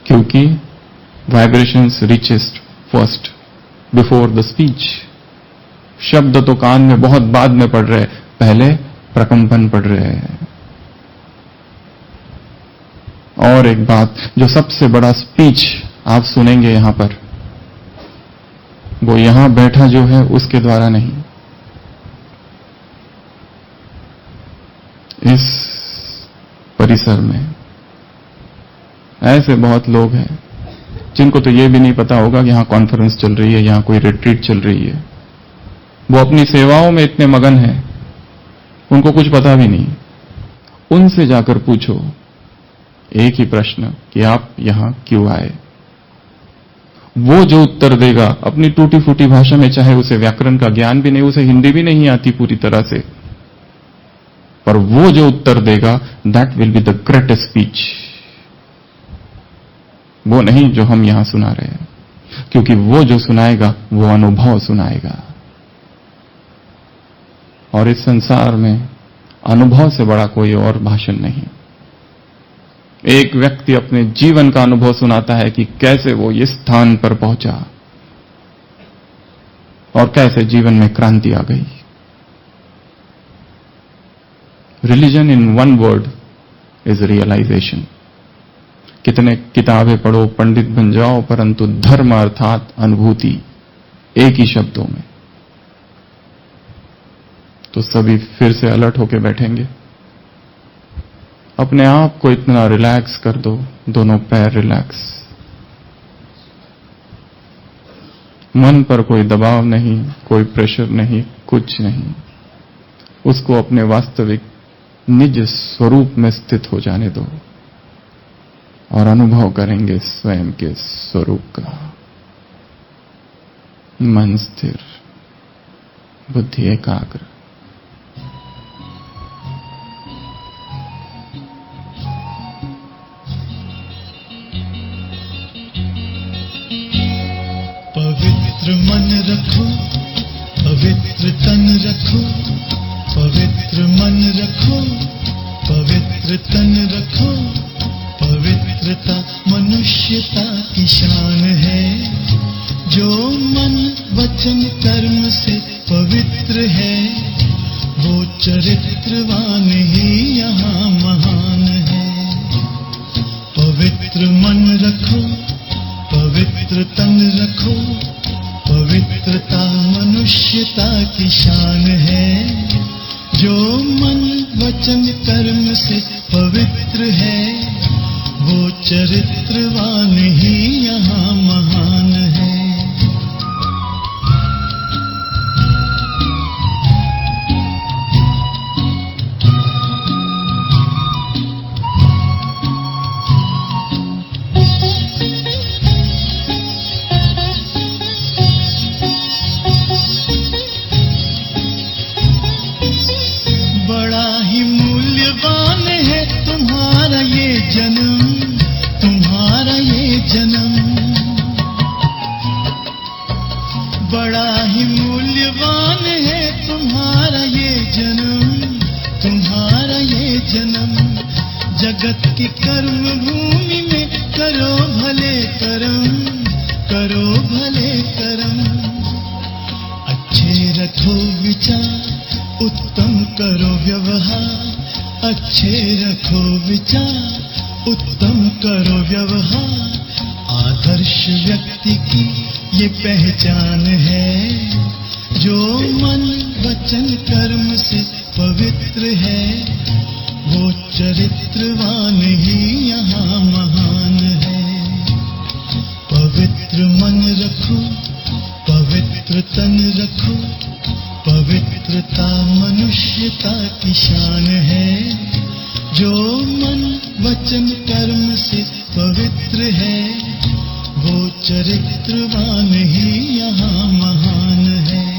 क्योंकि vibrations reaches first before the speech. शब्द तो कान में बहुत बाद में पड़ रहे, पहले प्रकंपन पड़ रहे हैं। और एक बात, जो सबसे बड़ा स्पीच आप सुनेंगे यहां पर, वो यहां बैठा जो है उसके द्वारा नहीं, इस परिसर में ऐसे बहुत लोग हैं जिनको तो ये भी नहीं पता होगा कि यहां कॉन्फ्रेंस चल रही है, यहां कोई रिट्रीट चल रही है। वो अपनी सेवाओं में इतने मगन हैं, उनको कुछ पता भी नहीं। उनसे जाकर पूछो एक ही प्रश्न कि आप यहां क्यों आए। वो जो उत्तर देगा अपनी टूटी फूटी भाषा में, चाहे उसे व्याकरण का ज्ञान भी नहीं, उसे हिंदी भी नहीं आती पूरी तरह से, पर वो जो उत्तर देगा that will be the greatest speech. वो नहीं जो हम यहां सुना रहे हैं, क्योंकि वो जो सुनाएगा वो अनुभव सुनाएगा। और इस संसार में अनुभव से बड़ा कोई और भाषण नहीं। एक व्यक्ति अपने जीवन का अनुभव सुनाता है कि कैसे वो इस स्थान पर पहुंचा और कैसे जीवन में क्रांति आ गई। Religion in one word is realization. कितने किताबें पढ़ो, पंडित बन जाओ, परंतु धर्म अर्थात अनुभूति एक ही शब्दों में, तो सभी फिर से अलर्ट होकर बैठेंगे। अपने आप को इतना रिलैक्स कर दो, दोनों पैर रिलैक्स, मन पर कोई दबाव नहीं, कोई प्रेशर नहीं, कुछ नहीं। उसको अपने वास्तविक निज स्वरूप में स्थित हो जाने दो और अनुभव करेंगे स्वयं के स्वरूप का। मन स्थिर, बुद्धि एकाग्र। पवित्र मन रखो, पवित्र तन रखो, पवित्र मन रखो, पवित्र तन रखो। पवित्रता मनुष्यता की शान है, जो मन वचन कर्म से पवित्र है, वो चरित्रवान ही यहाँ महान है। पवित्र मन रखो, पवित्र तन रखो, पवित्रता मनुष्यता की शान है, जो मन वचन कर्म से पवित्र है, वो चरित्रवान ही यहाँ महान है। बड़ा ही मूल्यवान है तुम्हारा ये जन्म, तुम्हारा ये जन्म। जन्म, तुम्हारा ये जन्म। जगत की कर्म भूमि में करो भले कर्म, करो भले कर्म। अच्छे रखो विचार, उत्तम करो व्यवहार। अच्छे रखो विचार, उत्तम करो व्यवहार। आदर्श व्यक्ति की ये पहचान है, जो मन वचन कर्म से पवित्र है। वो चरित्रवान ही यहाँ महान है। पवित्र मन रखो, पवित्र तन रखो। पवित्रता मनुष्यता की शान है। जो मन वचन कर्म से पवित्र है, वो चरित्रवान ही यहाँ महान है।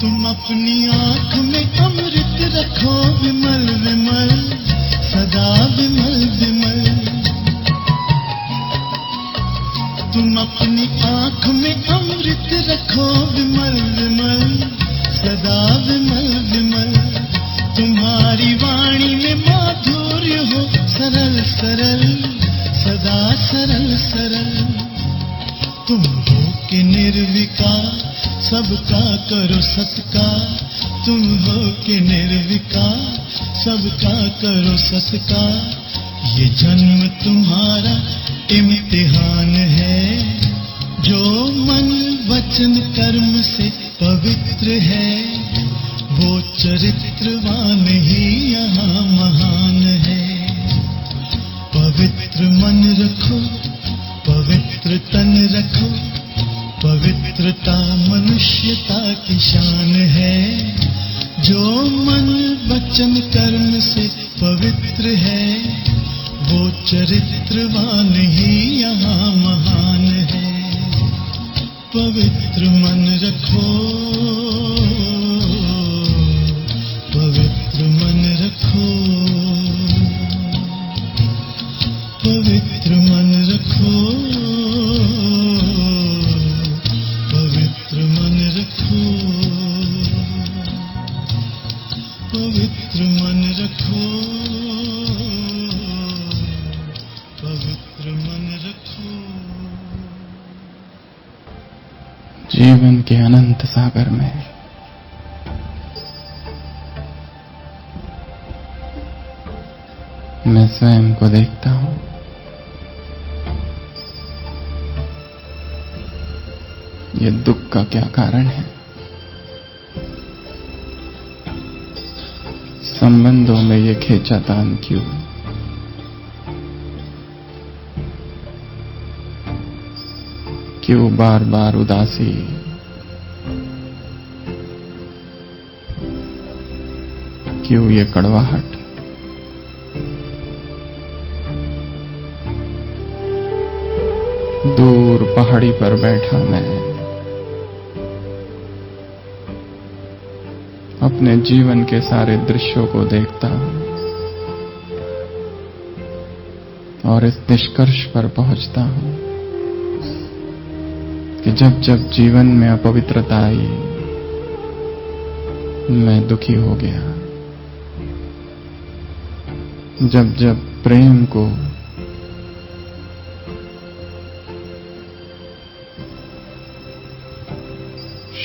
तुम अपनी आँख में अमृत रखो विमल विमल, सदा विमल विमल। तुम अपनी आँख में अमृत रखो विमल विमल, सदा विमल विमल। तुम्हारी वाणी में माधुर्य हो सरल सरल, सदा सरल सरल। तुम हो के निर्विकार, सबका करो सत्कार। तुम हो के निर्विकार, सबका करो सत्कार। ये जन्म तुम्हारा इम्तिहान है। जो मन वचन कर्म से पवित्र है, वो चरित्रवान ही यहाँ महान है। पवित्र मन रखो, पवित्र तन रखो। पवित्रता मनुष्यता की शान है। जो मन वचन कर्म से पवित्र है, वो चरित्रवान ही यहाँ महान है। पवित्र मन रखो, पवित्र मन रखो। पवित्र मन रखो, पवित्र मन रखो। पवित्र मन रखो, पवित्र मन रखो। जीवन के अनंत सागर में मैं स्वयं को देखता हूं। ये दुख का क्या कारण है? संबंधों में ये खींचातान क्यों? क्यों बार बार उदासी? क्यों ये कड़वाहट? दूर पहाड़ी पर बैठा मैं अपने जीवन के सारे दृश्यों को देखता हूं और इस निष्कर्ष पर पहुंचता हूं कि जब जब जीवन में अपवित्रता आई, मैं दुखी हो गया। जब जब प्रेम को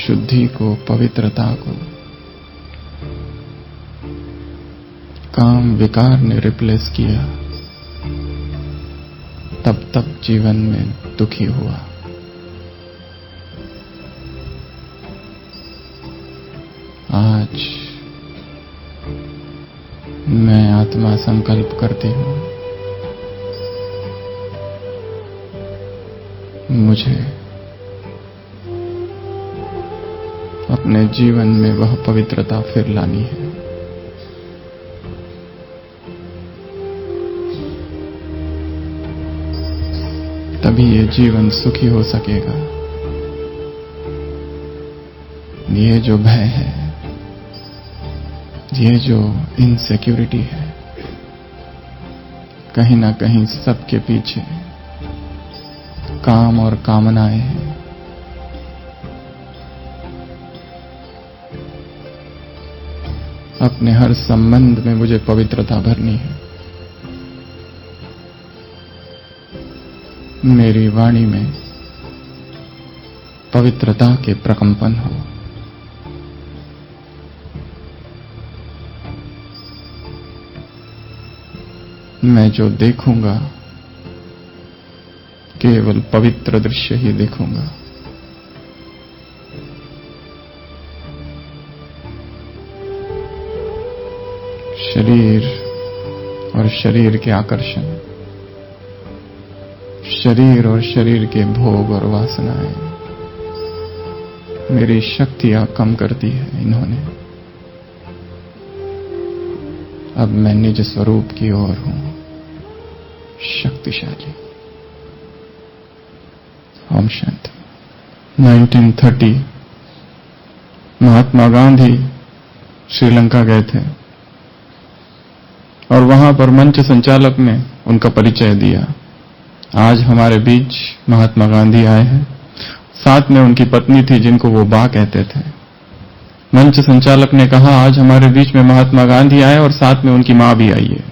शुद्धि को, पवित्रता को काम विकार ने रिप्लेस किया, तब तब जीवन में दुखी हुआ। आज मैं आत्मा संकल्प करती हूं, मुझे अपने जीवन में वह पवित्रता फिर लानी है। तभी ये जीवन सुखी हो सकेगा। ये जो भय है, ये जो इनसिक्योरिटी है, कहीं ना कहीं सबके पीछे काम और कामनाएं हैं। अपने हर संबंध में मुझे पवित्रता भरनी है। मेरी वाणी में पवित्रता के प्रकंपन हो। मैं जो देखूंगा केवल पवित्र दृश्य ही देखूंगा। शरीर और शरीर के आकर्षण, शरीर और शरीर के भोग और वासनाएं मेरी शक्तियां कम कर दी है इन्होंने। अब मैं निज स्वरूप की ओर हूं, शक्तिशाली। ओम शांति। 1930 महात्मा गांधी श्रीलंका गए थे और वहां पर मंच संचालक ने उनका परिचय दिया। आज हमारे बीच महात्मा गांधी आए हैं, साथ में उनकी पत्नी थी जिनको वो बा कहते थे। मंच संचालक ने कहा, आज हमारे बीच में महात्मा गांधी आए और साथ में उनकी मां भी आई है।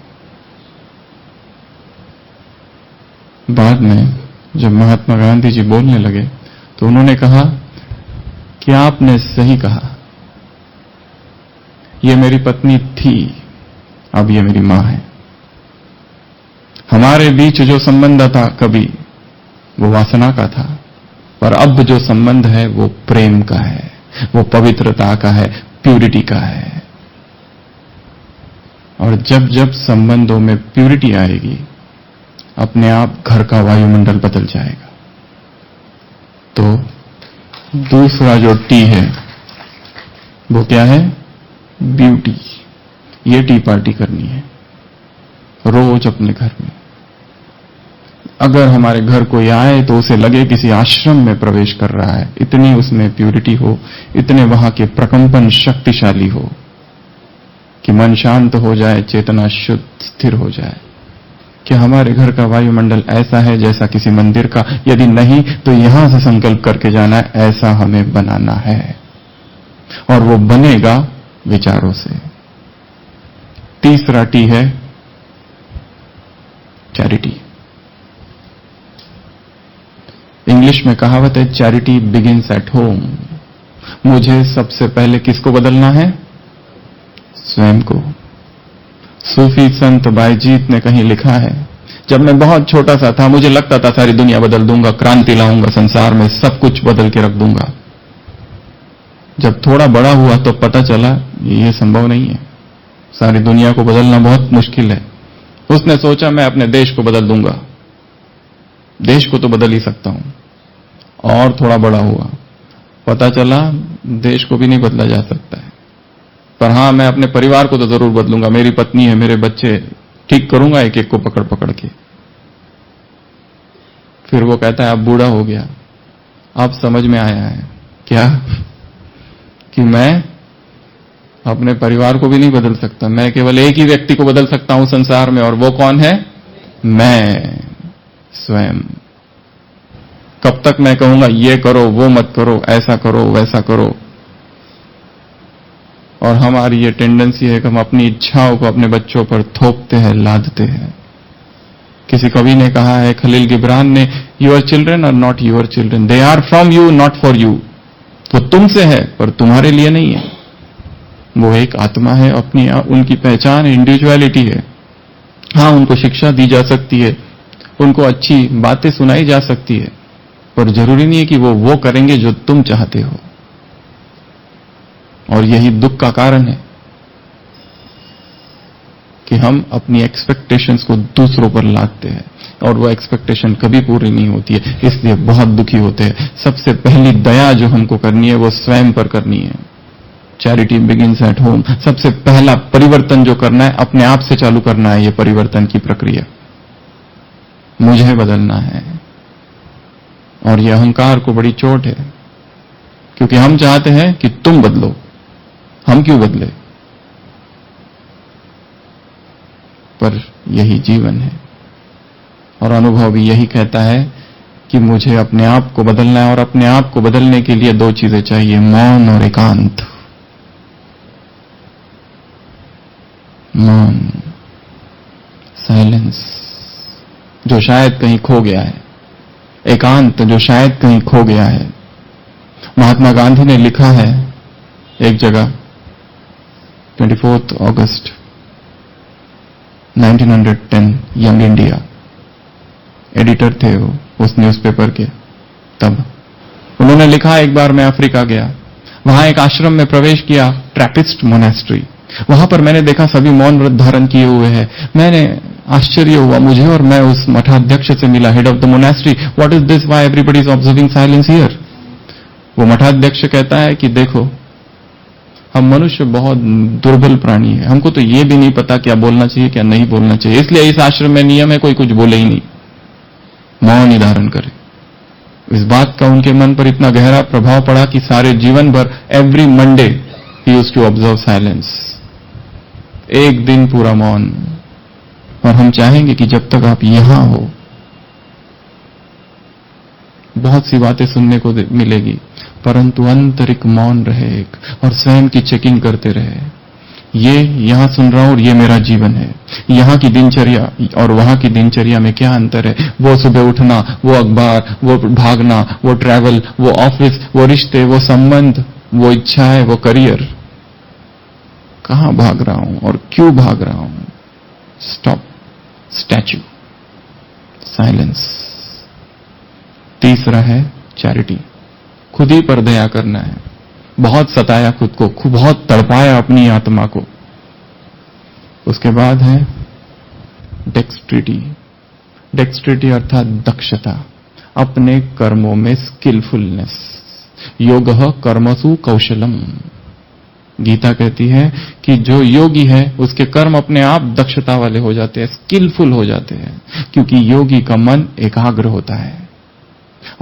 बाद में जब महात्मा गांधी जी बोलने लगे तो उन्होंने कहा कि आपने सही कहा, ये मेरी पत्नी थी, अब ये मेरी मां है। हमारे बीच जो संबंध था कभी वो वासना का था, पर अब जो संबंध है वो प्रेम का है, वो पवित्रता का है, प्यूरिटी का है। और जब जब संबंधों में प्यूरिटी आएगी, अपने आप घर का वायुमंडल बदल जाएगा। तो दूसरा जो टी है वो क्या है? ब्यूटी। ये टी पार्टी करनी है रोज अपने घर में। अगर हमारे घर कोई आए तो उसे लगे किसी आश्रम में प्रवेश कर रहा है, इतनी उसमें प्यूरिटी हो, इतने वहां के प्रकंपन शक्तिशाली हो कि मन शांत हो जाए, चेतना शुद्ध स्थिर हो जाए कि हमारे घर का वायुमंडल ऐसा है जैसा किसी मंदिर का। यदि नहीं तो यहां से संकल्प करके जाना है, ऐसा हमें बनाना है और वो बनेगा विचारों से। तीसरा टी है चैरिटी। इंग्लिश में कहावत है, चैरिटी बिगिंस एट होम। मुझे सबसे पहले किसको बदलना है? स्वयं को। सूफी संत बायजीत ने कहीं लिखा है, जब मैं बहुत छोटा सा था मुझे लगता था सारी दुनिया बदल दूंगा, क्रांति लाऊंगा संसार में, सब कुछ बदल के रख दूंगा। जब थोड़ा बड़ा हुआ तो पता चला ये संभव नहीं है, सारी दुनिया को बदलना बहुत मुश्किल है। उसने सोचा मैं अपने देश को बदल दूंगा, देश को तो बदल ही सकता हूं। और थोड़ा बड़ा हुआ, पता चला देश को भी नहीं बदला जा सकता है, पर हां मैं अपने परिवार को तो जरूर बदलूंगा। मेरी पत्नी है, मेरे बच्चे, ठीक करूंगा एक एक को पकड़ पकड़ के। फिर वो कहता है अब बूढ़ा हो गया, अब समझ में आया है क्या कि मैं अपने परिवार को भी नहीं बदल सकता, मैं केवल एक ही व्यक्ति को बदल सकता हूं संसार में, और वो कौन है? मैं स्वयं। कब तक मैं कहूंगा ये करो, वो मत करो, ऐसा करो, वैसा करो? और हमारी ये टेंडेंसी है कि हम अपनी इच्छाओं को अपने बच्चों पर थोपते हैं, लादते हैं। किसी कवि ने कहा है, खलील गिब्रान ने, your children are not your children, they are from you not for you. वो तुमसे है पर तुम्हारे लिए नहीं है। वो एक आत्मा है, अपनी उनकी पहचान इंडिविजुअलिटी है। हां, उनको शिक्षा दी जा सकती है, उनको अच्छी बातें सुनाई जा सकती है, पर जरूरी नहीं है कि वो करेंगे जो तुम चाहते हो। और यही दुख का कारण है कि हम अपनी एक्सपेक्टेशंस को दूसरों पर लादते हैं और वो एक्सपेक्टेशन कभी पूरी नहीं होती है, इसलिए बहुत दुखी होते हैं। सबसे पहली दया जो हमको करनी है वो स्वयं पर करनी है। Charity begins at home. सबसे पहला परिवर्तन जो करना है अपने आप से चालू करना है। ये परिवर्तन की प्रक्रिया मुझे बदलना है। और ये अहंकार को बड़ी चोट है क्योंकि हम चाहते हैं कि तुम बदलो, हम क्यों बदले? पर यही जीवन है और अनुभव भी यही कहता है कि मुझे अपने आप को बदलना है, और अपने आप को बदलने के लिए दो चीजें चाहिए, मौन और एकांत। मौन, साइलेंस, जो शायद कहीं खो गया है, एकांत जो शायद कहीं खो गया है। महात्मा गांधी ने लिखा है एक जगह, 24 अगस्त 1910, यंग इंडिया, एडिटर थे वो उस न्यूज़पेपर के तब। उन्होंने लिखा, एक बार मैं अफ्रीका गया, वहां एक आश्रम में प्रवेश किया, ट्रैपिस्ट मोनेस्ट्री। वहां पर मैंने देखा सभी मौन व्रत धारण किए हुए हैं। मैंने आश्चर्य हुआ मुझे, और मैं उस मठाध्यक्ष से मिला, head of the monastery. What is this, why everybody is observing silence here? वो मठाध्यक्ष कहता है कि देखो, हम मनुष्य बहुत दुर्बल प्राणी है, हमको तो ये भी नहीं पता क्या बोलना चाहिए क्या नहीं बोलना चाहिए, इसलिए इस आश्रम में नियम है कोई कुछ बोले ही नहीं, मौन ही धारण करे। इस बात का उनके मन पर इतना गहरा प्रभाव पड़ा कि सारे जीवन भर every Monday he used to observe silence, एक दिन पूरा मौन। और हम चाहेंगे कि जब तक आप यहां हो, बहुत सी बातें सुनने को मिलेगी, परंतु आंतरिक मौन रहे और स्वयं की चेकिंग करते रहे। ये यहां सुन रहा हूं और ये मेरा जीवन है, यहां की दिनचर्या और वहां की दिनचर्या में क्या अंतर है? वो सुबह उठना, वो अखबार, वो भागना, वो ट्रैवल, वो ऑफिस, वो रिश्ते, वो संबंध, वो इच्छाएं, वो करियर, कहां भाग रहा हूं और क्यों भाग रहा हूं? Stop, statue, silence. तीसरा है चैरिटी, खुद ही पर दया करना है। बहुत सताया खुद को, बहुत तड़पाया अपनी आत्मा को। उसके बाद है डेक्स्ट्रिटी, डेक्स्ट्रिटी अर्थात दक्षता, अपने कर्मों में स्किलफुलनेस। योगः कर्मसु कौशलम, गीता कहती है कि जो योगी है उसके कर्म अपने आप दक्षता वाले हो जाते हैं, स्किलफुल हो जाते हैं, क्योंकि योगी का मन एकाग्र होता है।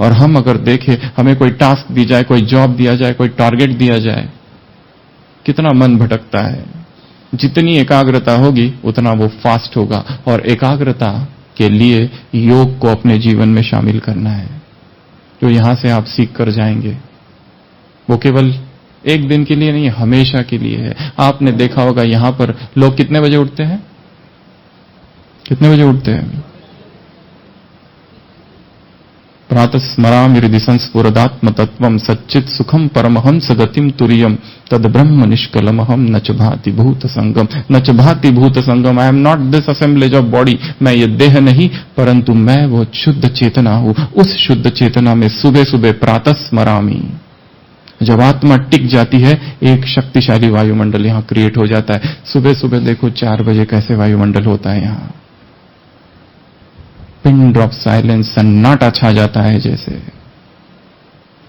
और हम अगर देखें, हमें कोई टास्क दी जाए, कोई जॉब दिया जाए, कोई टारगेट दिया जाए, कितना मन भटकता है। जितनी एकाग्रता होगी उतना वो फास्ट होगा, और एकाग्रता के लिए योग को अपने जीवन में शामिल करना है। जो यहां से आप सीख कर जाएंगे वो केवल एक दिन के लिए नहीं, हमेशा के लिए है। आपने देखा होगा यहां पर लोग कितने बजे उठते हैं? कितने बजे उठते हैं? प्रातः स्मरामि हृदि संस्फुरदात्म तत्वम सच्चित सुखम परमहंस गतिम तुरीयम तद ब्रह्म निष्कलमहम न च भाति भूत संगम, न च भाति भूत संगम। I am not this assemblage of body, मैं ये देह नहीं, परंतु मैं वो शुद्ध चेतना हूं। उस शुद्ध चेतना में सुबह सुबह प्रातः स्मरामि, जब आत्मा टिक जाती है, एक शक्तिशाली वायुमंडल यहां क्रिएट हो जाता है। सुबह सुबह देखो 4 बजे कैसे वायुमंडल होता है यहां, पिन ड्रॉप साइलेंस, सन्नाटा छा जाता है जैसे।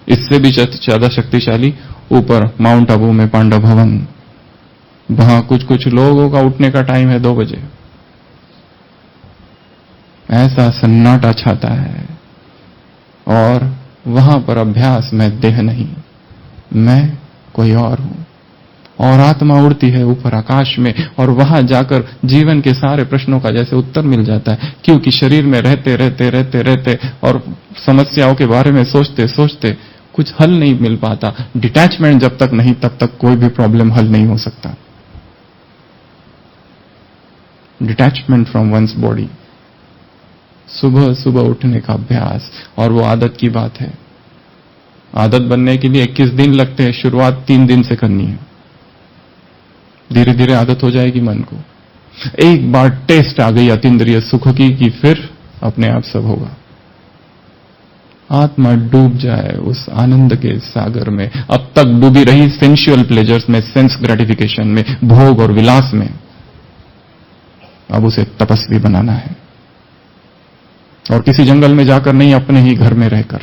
इससे भी ज्यादा शक्तिशाली ऊपर माउंट आबू में पांडव भवन, वहां कुछ लोगों का उठने का टाइम है 2 बजे, ऐसा सन्नाटा छाता है। और वहां पर अभ्यास, मैं देह नहीं, मैं कोई और हूं, और आत्मा उड़ती है ऊपर आकाश में, और वहां जाकर जीवन के सारे प्रश्नों का जैसे उत्तर मिल जाता है। क्योंकि शरीर में रहते रहते रहते रहते और समस्याओं के बारे में सोचते सोचते कुछ हल नहीं मिल पाता। डिटैचमेंट जब तक नहीं, तब तक कोई भी प्रॉब्लम हल नहीं हो सकता। डिटैचमेंट फ्रॉम वंस बॉडी, सुबह सुबह उठने का अभ्यास, और वो आदत की बात है। आदत बनने के लिए 21 दिन लगते हैं, शुरुआत 3 दिन से करनी है, धीरे धीरे आदत हो जाएगी मन को। एक बार टेस्ट आ गई अतीन्द्रिय सुख की कि फिर अपने आप सब होगा। आत्मा डूब जाए उस आनंद के सागर में। अब तक डूबी रही सेंसुअल प्लेजर्स में, सेंस ग्रेटिफिकेशन में, भोग और विलास में, अब उसे तपस्वी बनाना है। और किसी जंगल में जाकर नहीं, अपने ही घर में रहकर,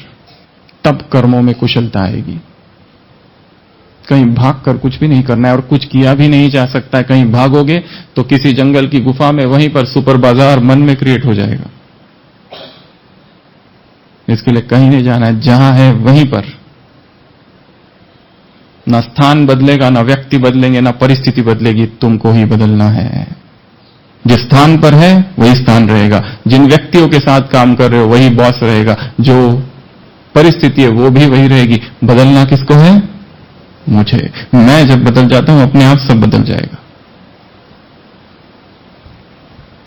तब कर्मों में कुशलता आएगी। कहीं भागकर कुछ भी नहीं करना है, और कुछ किया भी नहीं जा सकता है। कहीं भागोगे तो किसी जंगल की गुफा में, वहीं पर सुपर बाजार मन में क्रिएट हो जाएगा। इसके लिए कहीं नहीं जाना है, जहां है वहीं पर ना स्थान बदलेगा, ना व्यक्ति बदलेंगे, ना परिस्थिति बदलेगी, तुमको ही बदलना है। जिस स्थान पर है वही स्थान रहेगा, जिन व्यक्तियों के साथ काम कर रहे हो वही बॉस रहेगा, जो परिस्थिति है वो भी वही रहेगी। बदलना किसको है? मुझे। मैं जब बदल जाता हूं अपने आप सब बदल जाएगा।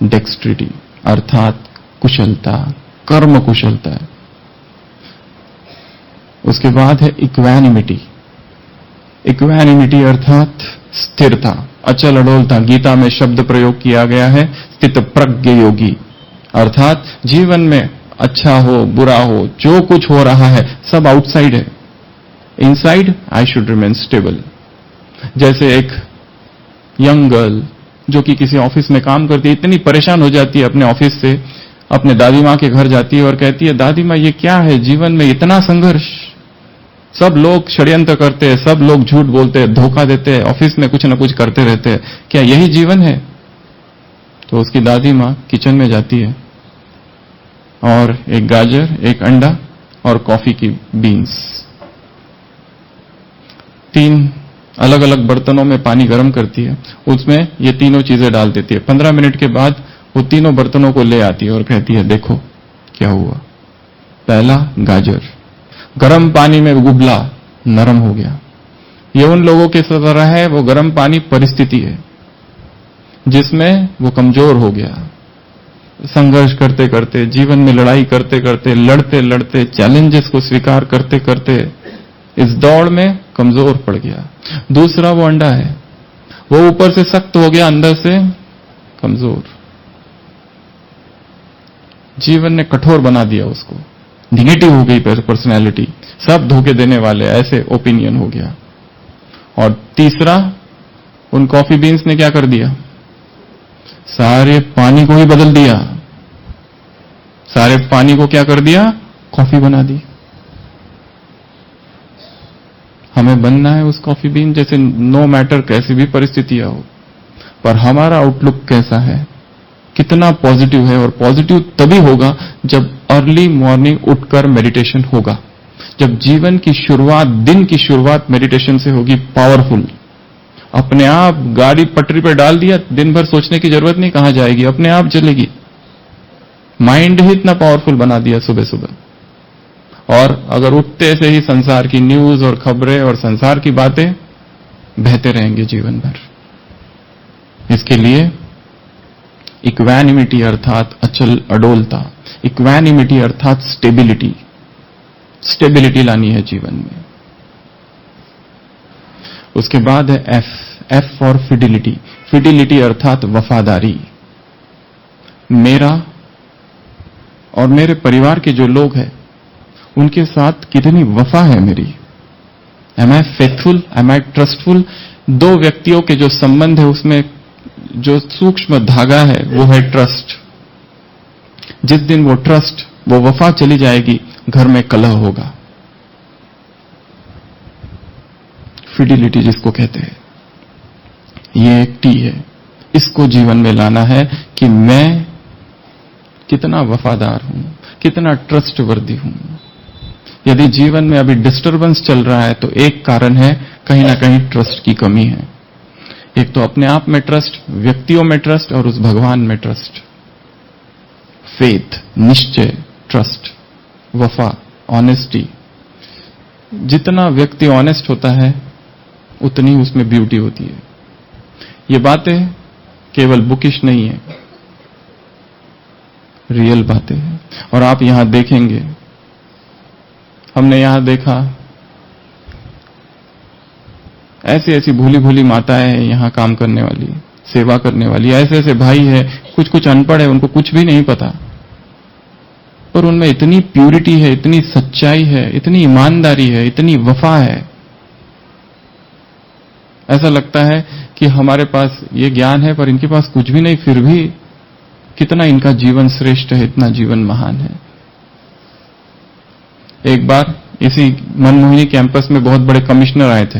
डेक्स्ट्रिटी अर्थात कुशलता, कर्म कुशलता है। उसके बाद है इक्वैनिमिटी। इक्वैनिमिटी अर्थात स्थिरता, अचल अडोलता। गीता में शब्द प्रयोग किया गया है स्थित प्रज्ञ योगी, अर्थात जीवन में अच्छा हो बुरा हो जो कुछ हो रहा है सब आउटसाइड है, inside I should remain stable. जैसे एक यंग गर्ल जो कि किसी ऑफिस में काम करती है, इतनी परेशान हो जाती है अपने ऑफिस से, अपने दादी मां के घर जाती है और कहती है, दादी मां ये क्या है, जीवन में इतना संघर्ष, सब लोग षड्यंत्र करते हैं, सब लोग झूठ बोलते हैं, धोखा देते हैं, ऑफिस में कुछ ना कुछ करते रहते हैं, क्या यही जीवन है? तो उसकी दादी मां किचन में जाती है और एक गाजर, एक अंडा और कॉफी की बीन्स, 3 अलग अलग बर्तनों में पानी गर्म करती है, उसमें ये तीनों चीजें डाल देती है। 15 मिनट के बाद वो तीनों बर्तनों को ले आती है और कहती है, देखो क्या हुआ। पहला गाजर गर्म पानी में उबला, नरम हो गया। ये उन लोगों के तरह है, वो गर्म पानी परिस्थिति है जिसमें वो कमजोर हो गया। संघर्ष करते करते, जीवन में लड़ाई करते करते, लड़ते लड़ते, चैलेंजेस को स्वीकार करते करते इस दौड़ में कमजोर पड़ गया। दूसरा वो अंडा है, वो ऊपर से सख्त हो गया, अंदर से कमजोर। जीवन ने कठोर बना दिया उसको, निगेटिव हो गई पर्सनैलिटी, सब धोखे देने वाले, ऐसे ओपिनियन हो गया। और तीसरा, उन कॉफी बीन्स ने क्या कर दिया, सारे पानी को ही बदल दिया, सारे पानी को क्या कर दिया, कॉफी बना दी। हमें बनना है उस कॉफी बीन जैसे, नो मैटर कैसी भी परिस्थितियां हो, पर हमारा आउटलुक कैसा है, कितना पॉजिटिव है। और पॉजिटिव तभी होगा जब अर्ली मॉर्निंग उठकर मेडिटेशन होगा, जब जीवन की शुरुआत, दिन की शुरुआत मेडिटेशन से होगी, पावरफुल। अपने आप गाड़ी पटरी पर डाल दिया, दिन भर सोचने की जरूरत नहीं कहां जाएगी, अपने आप चलेगी। माइंड ही इतना पावरफुल बना दिया सुबह सुबह। और अगर उठते से ही संसार की न्यूज और खबरें और संसार की बातें बहते रहेंगे जीवन भर। इसके लिए इक्वैनिमिटी अर्थात अचल अडोलता, इक्वैनिमिटी अर्थात स्टेबिलिटी, स्टेबिलिटी लानी है जीवन में। उसके बाद है एफ फॉर फिडिलिटी। फिडिलिटी अर्थात वफादारी। मेरा और मेरे परिवार के जो लोग हैं उनके साथ कितनी वफा है मेरी, एम आई फेथफुल, एम आई ट्रस्टफुल। दो व्यक्तियों के जो संबंध है उसमें जो सूक्ष्म धागा है वो है ट्रस्ट। जिस दिन वो ट्रस्ट, वो वफा चली जाएगी, घर में कलह होगा। फिडिलिटी जिसको कहते हैं, ये एक टी है, इसको जीवन में लाना है कि मैं कितना वफादार हूं, कितना ट्रस्टवर्दी हूं। यदि जीवन में अभी डिस्टरबेंस चल रहा है तो एक कारण है, कहीं ना कहीं ट्रस्ट की कमी है। एक तो अपने आप में ट्रस्ट, व्यक्तियों में ट्रस्ट और उस भगवान में ट्रस्ट। फेथ, निश्चय, ट्रस्ट, वफा, ऑनेस्टी। जितना व्यक्ति ऑनेस्ट होता है उतनी उसमें ब्यूटी होती है। ये बातें केवल बुकिश नहीं है, रियल बातें हैं। और आप यहां देखेंगे, हमने यहां देखा ऐसी ऐसी भूली भूली माताएं हैं यहां काम करने वाली, सेवा करने वाली। ऐसे ऐसे भाई है, कुछ कुछ अनपढ़ है, उनको कुछ भी नहीं पता, पर उनमें इतनी प्यूरिटी है, इतनी सच्चाई है, इतनी ईमानदारी है, इतनी वफा है। ऐसा लगता है कि हमारे पास ये ज्ञान है पर इनके पास कुछ भी नहीं, फिर भी कितना इनका जीवन श्रेष्ठ है, इतना जीवन महान है। एक बार इसी मनमोहिनी कैंपस में बहुत बड़े कमिश्नर आए थे,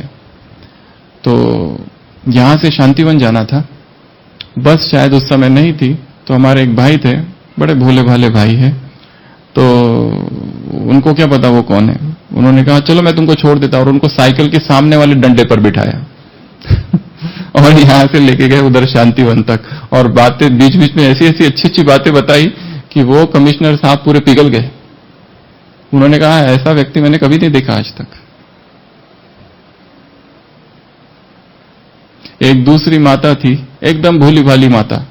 तो यहां से शांतिवन जाना था, बस शायद उस समय नहीं थी, तो हमारे एक भाई थे, बड़े भोले भाले भाई है, तो उनको क्या पता वो कौन है। उन्होंने कहा चलो मैं तुमको छोड़ देता, और उनको साइकिल के सामने वाले डंडे पर बिठाया और यहां से लेके गए उधर शांतिवन तक, और बातें बीच बीच में ऐसी ऐसी अच्छी अच्छी बातें बताई कि वो कमिश्नर साहब पूरे पिघल गए। उन्होंने कहा ऐसा व्यक्ति मैंने कभी नहीं देखा आज तक। एक दूसरी माता थी, एकदम भोली भाली माता,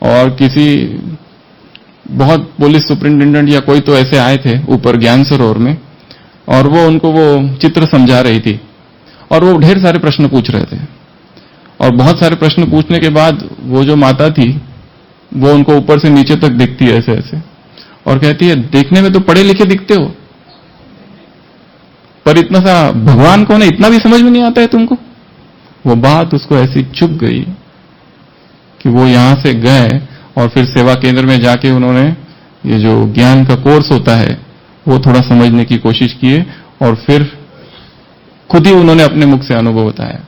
और किसी बहुत पुलिस सुपरिंटेंडेंट या कोई तो ऐसे आए थे ऊपर ज्ञान सरोवर में, और वो उनको वो चित्र समझा रही थी, और वो ढेर सारे प्रश्न पूछ रहे थे। और बहुत सारे प्रश्न पूछने के बाद वो जो माता थी वो उनको ऊपर से नीचे तक दिखती है ऐसे ऐसे, और कहती है देखने में तो पढ़े लिखे दिखते हो, पर इतना सा भगवान कौन है इतना भी समझ में नहीं आता है तुमको। वो बात उसको ऐसी चुभ गई कि वो यहां से गए और फिर सेवा केंद्र में जाके उन्होंने ये जो ज्ञान का कोर्स होता है वो थोड़ा समझने की कोशिश किए, और फिर खुद ही उन्होंने अपने मुख से अनुभव बताया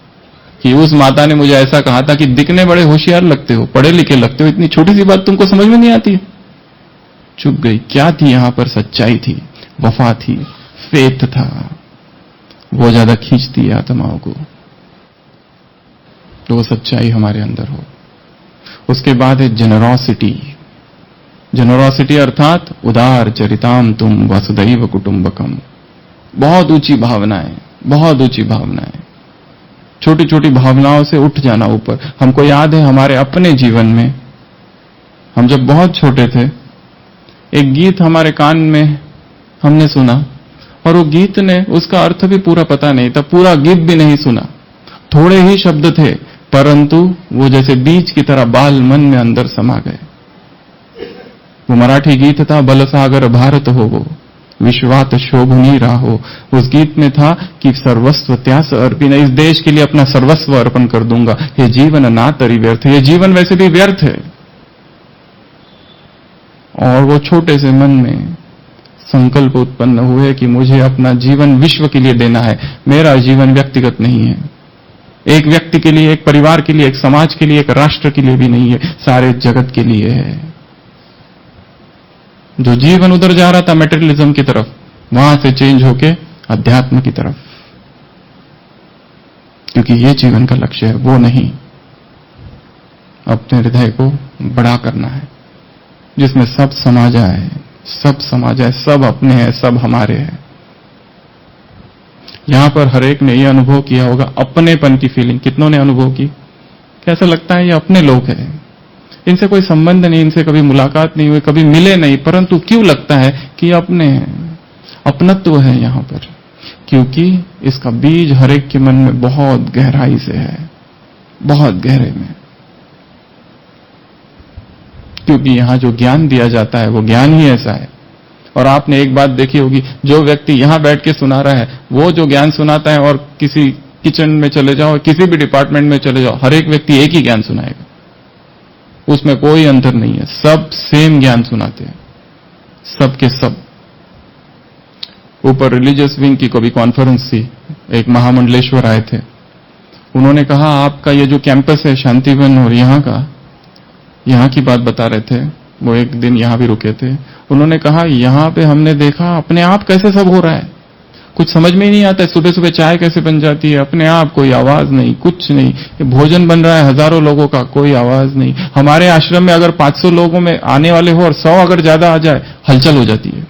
कि उस माता ने मुझे ऐसा कहा था कि दिखने बड़े होशियार लगते हो, पढ़े लिखे लगते हो, इतनी छोटी सी बात तुमको समझ में नहीं आती है। चुप गई। क्या थी यहां पर? सच्चाई थी, वफा थी, फेथ था, वो ज्यादा खींचती है आत्माओं को, तो वो सच्चाई हमारे अंदर हो। उसके बाद है जेनरोसिटी। जेनरोसिटी अर्थात उदार चरिताम तुम वसुदैव कुटुंबकम। बहुत ऊंची भावनाएं, बहुत ऊंची भावनाएं, छोटी छोटी भावनाओं से उठ जाना ऊपर। हमको याद है हमारे अपने जीवन में, हम जब बहुत छोटे थे, एक गीत हमारे कान में हमने सुना, और वो गीत ने उसका अर्थ भी पूरा पता नहीं था, पूरा गीत भी नहीं सुना, थोड़े ही शब्द थे, परंतु वो जैसे बीज की तरह बाल मन में अंदर समा गए। वो मराठी गीत था, बलसागर भारत हो वो विश्वात शोभनी राहो। उस गीत में था कि सर्वस्व त्यास अर्पिन, इस देश के लिए अपना सर्वस्व अर्पण कर दूंगा, ये जीवन ना तरी व्यर्थ, ये जीवन वैसे भी व्यर्थ है। और वो छोटे से मन में संकल्प उत्पन्न हुए कि मुझे अपना जीवन विश्व के लिए देना है, मेरा जीवन व्यक्तिगत नहीं है, एक व्यक्ति के लिए, एक परिवार के लिए, एक समाज के लिए, एक राष्ट्र के लिए भी नहीं है, सारे जगत के लिए है। जो जीवन उधर जा रहा था मेटेरियलिज्म की तरफ, वहां से चेंज होके अध्यात्म की तरफ, क्योंकि ये जीवन का लक्ष्य है, वो नहीं। अपने हृदय को बड़ा करना है, जिसमें सब समा जाए, सब समा जाए, सब अपने हैं, सब हमारे हैं। यहां पर हर एक ने यह अनुभव किया होगा, अपनेपन की फीलिंग। कितनों ने अनुभव की? कैसा लगता है ये अपने लोग हैं, इनसे कोई संबंध नहीं, इनसे कभी मुलाकात नहीं हुई, कभी मिले नहीं, परंतु क्यों लगता है कि अपने हैं, अपनत्व है यहां पर? क्योंकि इसका बीज हर एक के मन में बहुत गहराई से है, बहुत गहरे में। क्योंकि यहां जो ज्ञान दिया जाता है वो ज्ञान ही ऐसा है। और आपने एक बात देखी होगी, जो व्यक्ति यहां बैठ के सुना रहा है, वो जो ज्ञान सुनाता है, और किसी किचन में चले जाओ, किसी भी डिपार्टमेंट में चले जाओ, हर एक व्यक्ति एक ही ज्ञान सुनाएगा, उसमें कोई अंतर नहीं है, सब सेम ज्ञान सुनाते हैं, सब के सब। ऊपर रिलीजियस विंग की कभी कॉन्फ्रेंस थी, एक महामंडलेश्वर आए थे, उन्होंने कहा आपका ये जो कैंपस है शांतिवन, और यहां की बात बता रहे थे, वो एक दिन यहां भी रुके थे। उन्होंने कहा यहां पे हमने देखा अपने आप कैसे सब हो रहा है, कुछ समझ में ही नहीं आता है, सुबह सुबह चाय कैसे बन जाती है अपने आप, कोई आवाज नहीं, कुछ नहीं, ये भोजन बन रहा है हजारों लोगों का, कोई आवाज नहीं। हमारे आश्रम में अगर 500 लोगों में आने वाले हो और 100 अगर ज्यादा आ जाए, हलचल हो जाती है।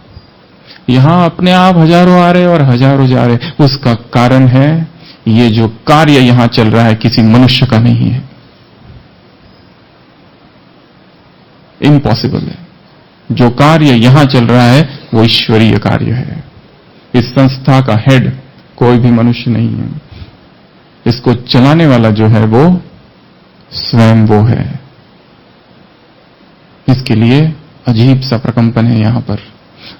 यहां अपने आप हजारों आ रहे और हजारों जा रहे। उसका कारण है ये जो कार्य यहां चल रहा है किसी मनुष्य का नहीं है, इम्पॉसिबल है। जो कार्य यहां चल रहा है वो ईश्वरीय कार्य है। इस संस्था का हेड कोई भी मनुष्य नहीं है, इसको चलाने वाला जो है वो स्वयं वो है। इसके लिए अजीब सा प्रकंपन है यहां पर,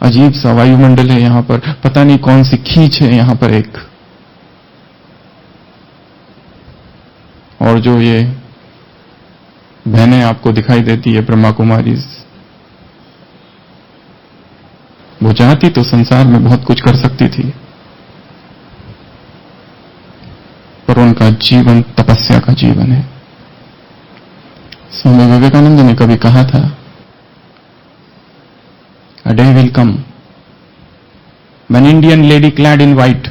अजीब सा वायुमंडल है यहां पर, पता नहीं कौन सी खींच है यहां पर एक। और जो ये बहनें आपको दिखाई देती है ब्रह्मा कुमारी, वो चाहती तो संसार में बहुत कुछ कर सकती थी, पर उनका जीवन तपस्या का जीवन है। स्वामी विवेकानंद ने कभी कहा था, a day will come When Indian lady clad in white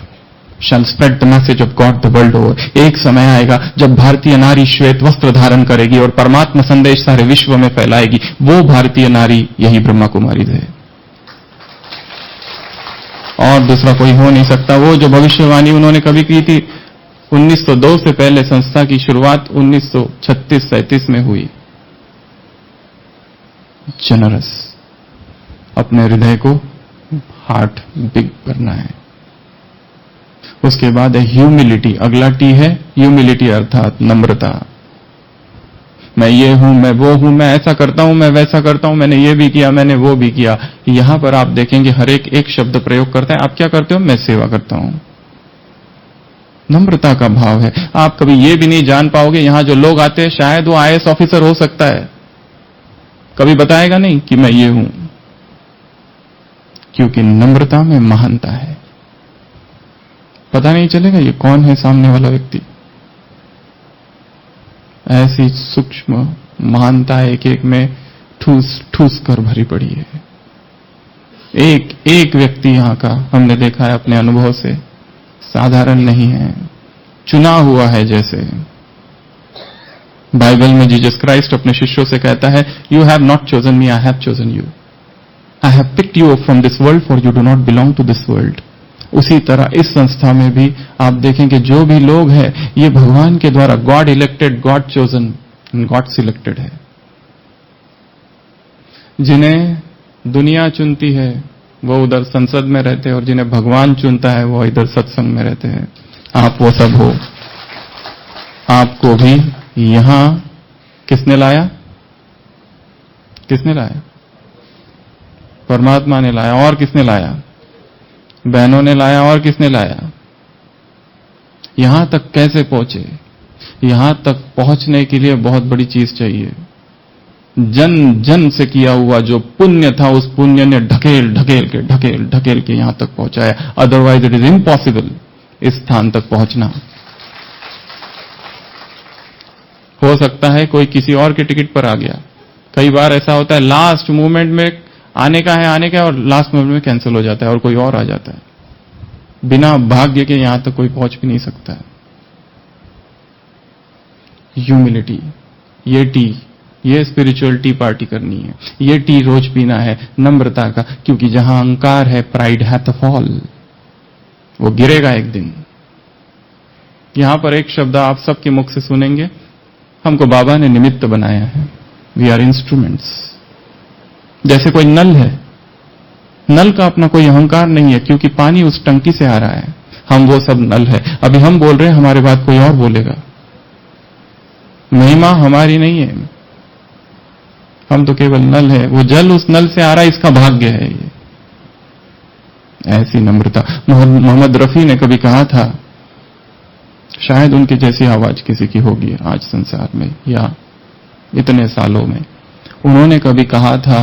shall spread the message of God the world over. एक समय आएगा जब भारतीय नारी श्वेत वस्त्र धारण करेगी और परमात्मा संदेश सारे विश्व में फैलाएगी। वो भारतीय नारी यही ब्रह्मा कुमारी है, और दूसरा कोई हो नहीं सकता। वो जो भविष्यवाणी उन्होंने कभी की थी 1902 से पहले, संस्था की शुरुआत 1936-37 में हुई। जनरस, अपने हृदय को हार्ट बिग करना है। उसके बाद है ह्यूमिलिटी। अगला टी है ह्यूमिलिटी, अर्थात नम्रता। मैं ये हूं, मैं वो हूं, मैं ऐसा करता हूं, मैं वैसा करता हूं, मैंने ये भी किया, मैंने वो भी किया। यहां पर आप देखेंगे हर एक शब्द प्रयोग करता है। आप क्या करते हो? मैं सेवा करता हूं। नम्रता का भाव है। आप कभी ये भी नहीं जान पाओगे, यहां जो लोग आते हैं शायद वो आईएएस ऑफिसर हो सकता है, कभी बताएगा नहीं कि मैं ये हूं, क्योंकि नम्रता में महानता है। पता नहीं चलेगा ये कौन है सामने वाला व्यक्ति। ऐसी सूक्ष्म महानता एक एक में ठूस ठूस कर भरी पड़ी है। एक एक व्यक्ति यहां का हमने देखा है अपने अनुभव से, साधारण नहीं है, चुना हुआ है। जैसे बाइबल में जीसस क्राइस्ट अपने शिष्यों से कहता है, you have not chosen me, I have chosen you. I have picked you from this world, for you do not belong to this world. उसी तरह इस संस्था में भी आप देखेंगे जो भी लोग हैं, ये भगवान के द्वारा God elected, God chosen, God selected है। जिन्हें दुनिया चुनती है वो उधर संसद में रहते हैं, और जिन्हें भगवान चुनता है वो इधर सत्संग में रहते हैं। आप वो सब हो। आपको भी यहां किसने लाया? किसने लाया? परमात्मा ने लाया। और किसने लाया? बहनों ने लाया। और किसने लाया? यहां तक कैसे पहुंचे? यहां तक पहुंचने के लिए बहुत बड़ी चीज चाहिए। जन जन से किया हुआ जो पुण्य था, उस पुण्य ने ढकेल ढकेल के यहां तक पहुंचाया। अदरवाइज इट इज इम्पॉसिबल इस स्थान तक पहुंचना। हो सकता है कोई किसी और के टिकट पर आ गया। कई बार ऐसा होता है, लास्ट मोमेंट में आने का है और लास्ट मोमेंट में कैंसिल हो जाता है और कोई और आ जाता है। बिना भाग्य के यहां तक कोई पहुंच भी नहीं सकता है। ह्यूमिलिटी, ये स्पिरिचुअल टी पार्टी करनी है। ये टी रोज पीना है नम्रता का, क्योंकि जहां अहंकार है, प्राइड हैथ फॉल, वो गिरेगा एक दिन। यहां पर एक शब्द आप सबके मुख से सुनेंगे, हमको बाबा ने निमित्त बनाया है। We are instruments. जैसे कोई नल है, नल का अपना कोई अहंकार नहीं है, क्योंकि पानी उस टंकी से आ रहा है। हम वो सब नल है। अभी हम बोल रहे हैं, हमारे बाद कोई और बोलेगा। महिमा हमारी नहीं है, हम तो केवल नल है। वो जल उस नल से आ रहा है, इसका भाग्य है ये। ऐसी नम्रता। मोहम्मद रफी ने कभी कहा था, शायद उनकी जैसी आवाज किसी की होगी आज संसार में या इतने सालों में। उन्होंने कभी कहा था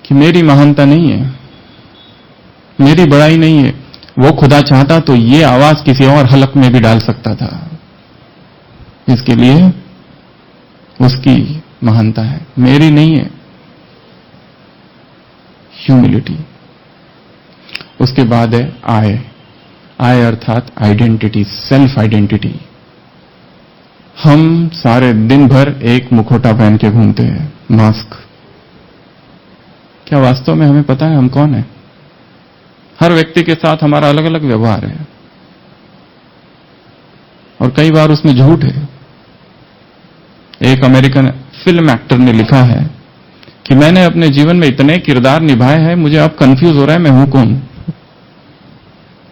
कि मेरी महानता नहीं है, मेरी बड़ाई नहीं है। वो खुदा चाहता तो ये आवाज किसी और हलक में भी डाल सकता था। इसके लिए उसकी महानता है, मेरी नहीं है। ह्यूमिलिटी। उसके बाद है आय अर्थात आइडेंटिटी, सेल्फ आइडेंटिटी। हम सारे दिन भर एक मुखौटा पहन के घूमते हैं, मास्क। क्या वास्तव में हमें पता है हम कौन है? हर व्यक्ति के साथ हमारा अलग अलग व्यवहार है, और कई बार उसमें झूठ है। एक अमेरिकन फिल्म एक्टर ने लिखा है कि मैंने अपने जीवन में इतने किरदार निभाए हैं, मुझे अब कंफ्यूज हो रहा है मैं हूं कौन।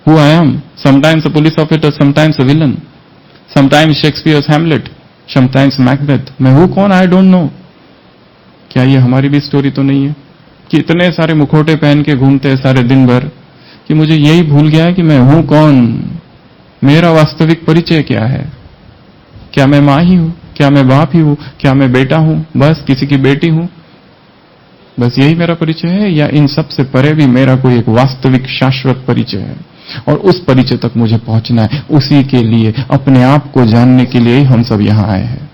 Who I am, sometimes a police officer, sometimes a villain, sometimes Shakespeare's Hamlet, sometimes Macbeth. मैं हूं कौन? I don't know. क्या ये हमारी भी स्टोरी तो नहीं है कि इतने सारे मुखौटे पहन के घूमते हैं सारे दिन भर, कि मुझे यही भूल गया है कि मैं हूं कौन, मेरा वास्तविक परिचय क्या है? क्या मैं मां ही हूं? क्या मैं बाप ही हूं? क्या मैं बेटा हूं, बस किसी की बेटी हूं? बस यही मेरा परिचय है, या इन सब से परे भी मेरा कोई एक वास्तविक शाश्वत परिचय है? और उस परिचय तक मुझे पहुंचना है। उसी के लिए, अपने आप को जानने के लिए ही हम सब यहां आए हैं,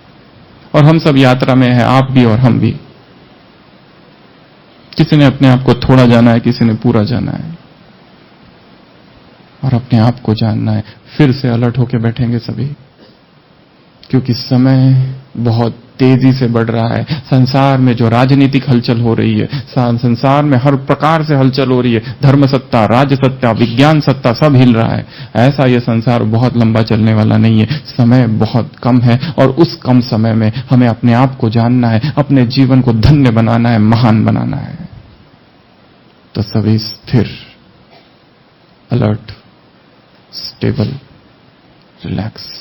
और हम सब यात्रा में हैं, आप भी और हम भी। किसी ने अपने आप को थोड़ा जाना है, किसी ने पूरा जाना है, और अपने आप को जानना है। फिर से अलर्ट होके बैठेंगे सभी, क्योंकि समय बहुत तेजी से बढ़ रहा है। संसार में जो राजनीतिक हलचल हो रही है, संसार में हर प्रकार से हलचल हो रही है, धर्म सत्ता, राज्य सत्ता, विज्ञान सत्ता, सब हिल रहा है। ऐसा ये संसार बहुत लंबा चलने वाला नहीं है। समय बहुत कम है, और उस कम समय में हमें अपने आप को जानना है, अपने जीवन को धन्य बनाना है, महान बनाना है। तो सभी स्थिर, अलर्ट, स्टेबल, रिलैक्स।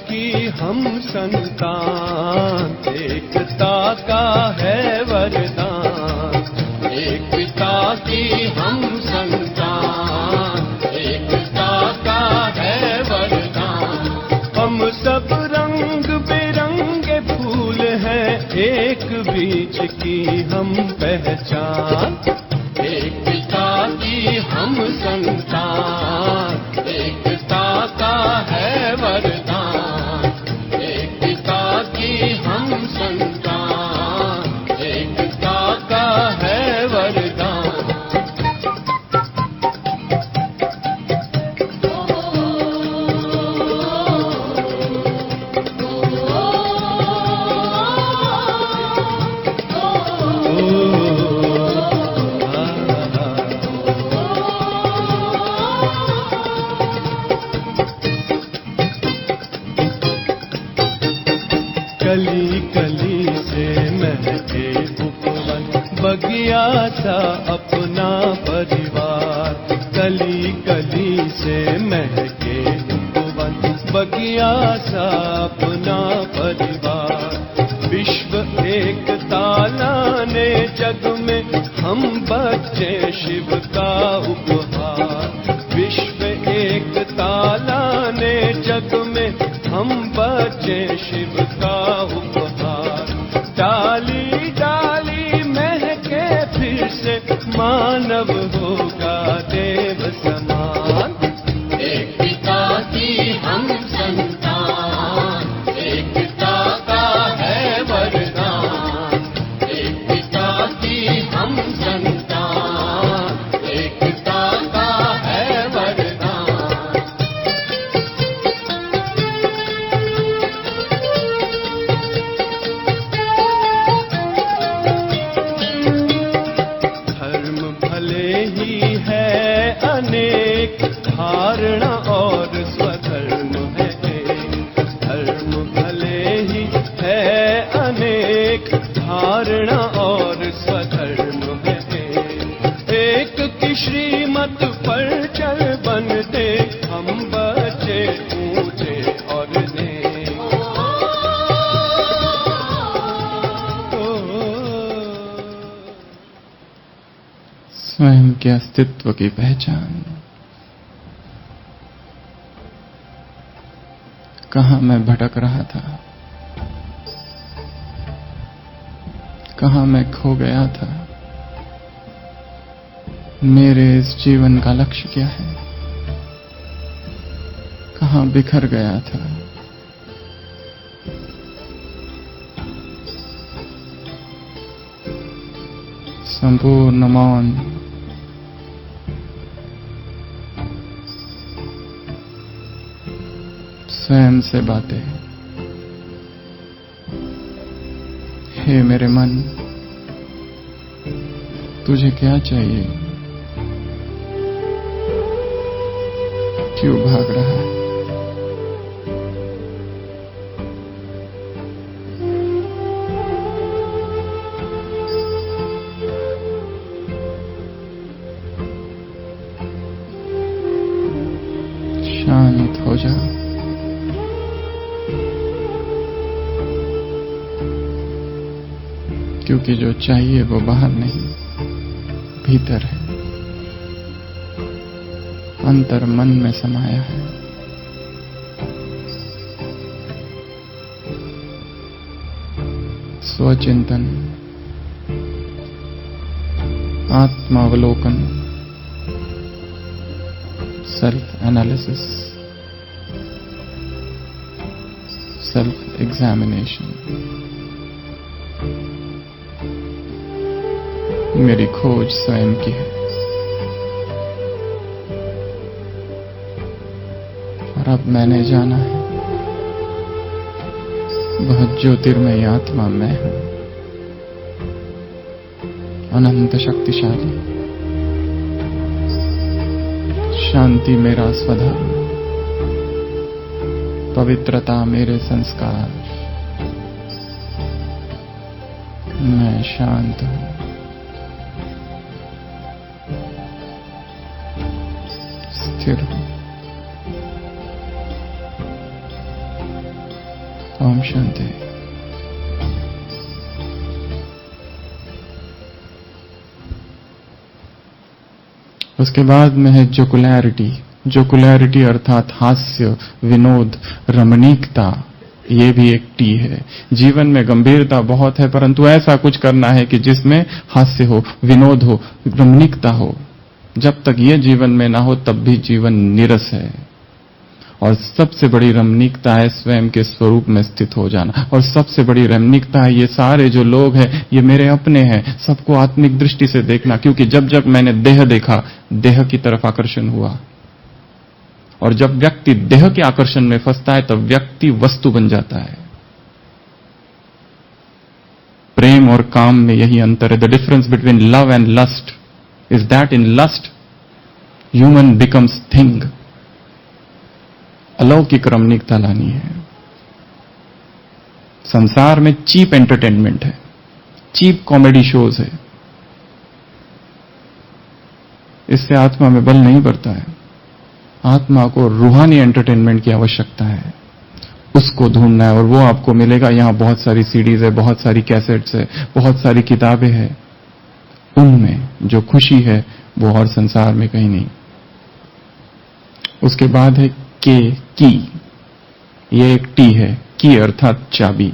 की हम संतान, एकता का है वरदान। एक पिता की हम संतान, एकता का है वरदान। हम सब रंग बिरंगे फूल हैं, एक बीज की हम पहचान। एक पिता की हम संतान, एकता का है वरदान। कली कली से महके उपवन, बगिया सा अपना परिवार। कली कली से महके उपवन, बगिया सा अपना परिवार। विश्व एकता लाने जग में हम बच्चे शिव का उपहार। विश्व एकता लाने जग में हम बच्चे शिव का उपहार। डाली डाली महके फिर से, मानव होगा देव समान। एक पिता की हम संतान, एकता का है वरदान। एक पिता की हम संतान, एकता का है वरदान। अनेक धारणा और स्वधर्म है एक। धर्म भले ही है अनेक, धारणा और स्वधर्म है एक। एक की श्रीमत पर चल बनते हम बच्चे ऊंचे और नेक। स्वयं के अस्तित्व की पहचान। कहां मैं भटक रहा था, कहां मैं खो गया था, मेरे इस जीवन का लक्ष्य क्या है, कहां बिखर गया था। संपूर्ण मौन, स्वयं से बातें। हे मेरे मन, तुझे क्या चाहिए, क्यों भाग रहा है। शांत हो जा। क्योंकि जो चाहिए वो बाहर नहीं, भीतर है। अंतर मन में समाया है। स्वचिंतन, आत्मावलोकन, सेल्फ एनालिसिस, सेल्फ एग्जामिनेशन मेरी खोज स्वयं की है। और अब मैंने जाना है वह ज्योतिर्मय आत्मा मैं हूं, अनंत शक्तिशाली। शांति मेरा स्वधर्म, पवित्रता मेरे संस्कार। मैं शांत हूं, स्थिर हूं। ओम शांति। उसके बाद में है जोकुलैरिटी। जोकुलैरिटी अर्थात हास्य, विनोद, रमणीकता। ये भी एक टी है। जीवन में गंभीरता बहुत है, परंतु ऐसा कुछ करना है कि जिसमें हास्य हो, विनोद हो, रमणीकता हो। जब तक ये जीवन में ना हो तब भी जीवन नीरस है। और सबसे बड़ी रमणीकता है स्वयं के स्वरूप में स्थित हो जाना। और सबसे बड़ी रमणीकता है ये सारे जो लोग हैं ये मेरे अपने हैं, सबको आत्मिक दृष्टि से देखना। क्योंकि जब जब मैंने देह देखा, देह की तरफ आकर्षण हुआ। और जब व्यक्ति देह के आकर्षण में फंसता है तब व्यक्ति वस्तु बन जाता है। प्रेम और काम में यही अंतर है। The difference between love and lust is that in lust human becomes thing. अलौकिक रमणीकता लानी है। संसार में चीप एंटरटेनमेंट है, चीप कॉमेडी शोज है। इससे आत्मा में बल नहीं बढ़ता है। आत्मा को रूहानी एंटरटेनमेंट की आवश्यकता है, उसको ढूंढना है और वो आपको मिलेगा। यहां बहुत सारी सीडीज है, बहुत सारी कैसेट्स है, बहुत सारी किताबें हैं। उनमें जो खुशी है वो और संसार में कहीं नहीं। उसके बाद है की। ये एक टी है। की अर्थात चाबी।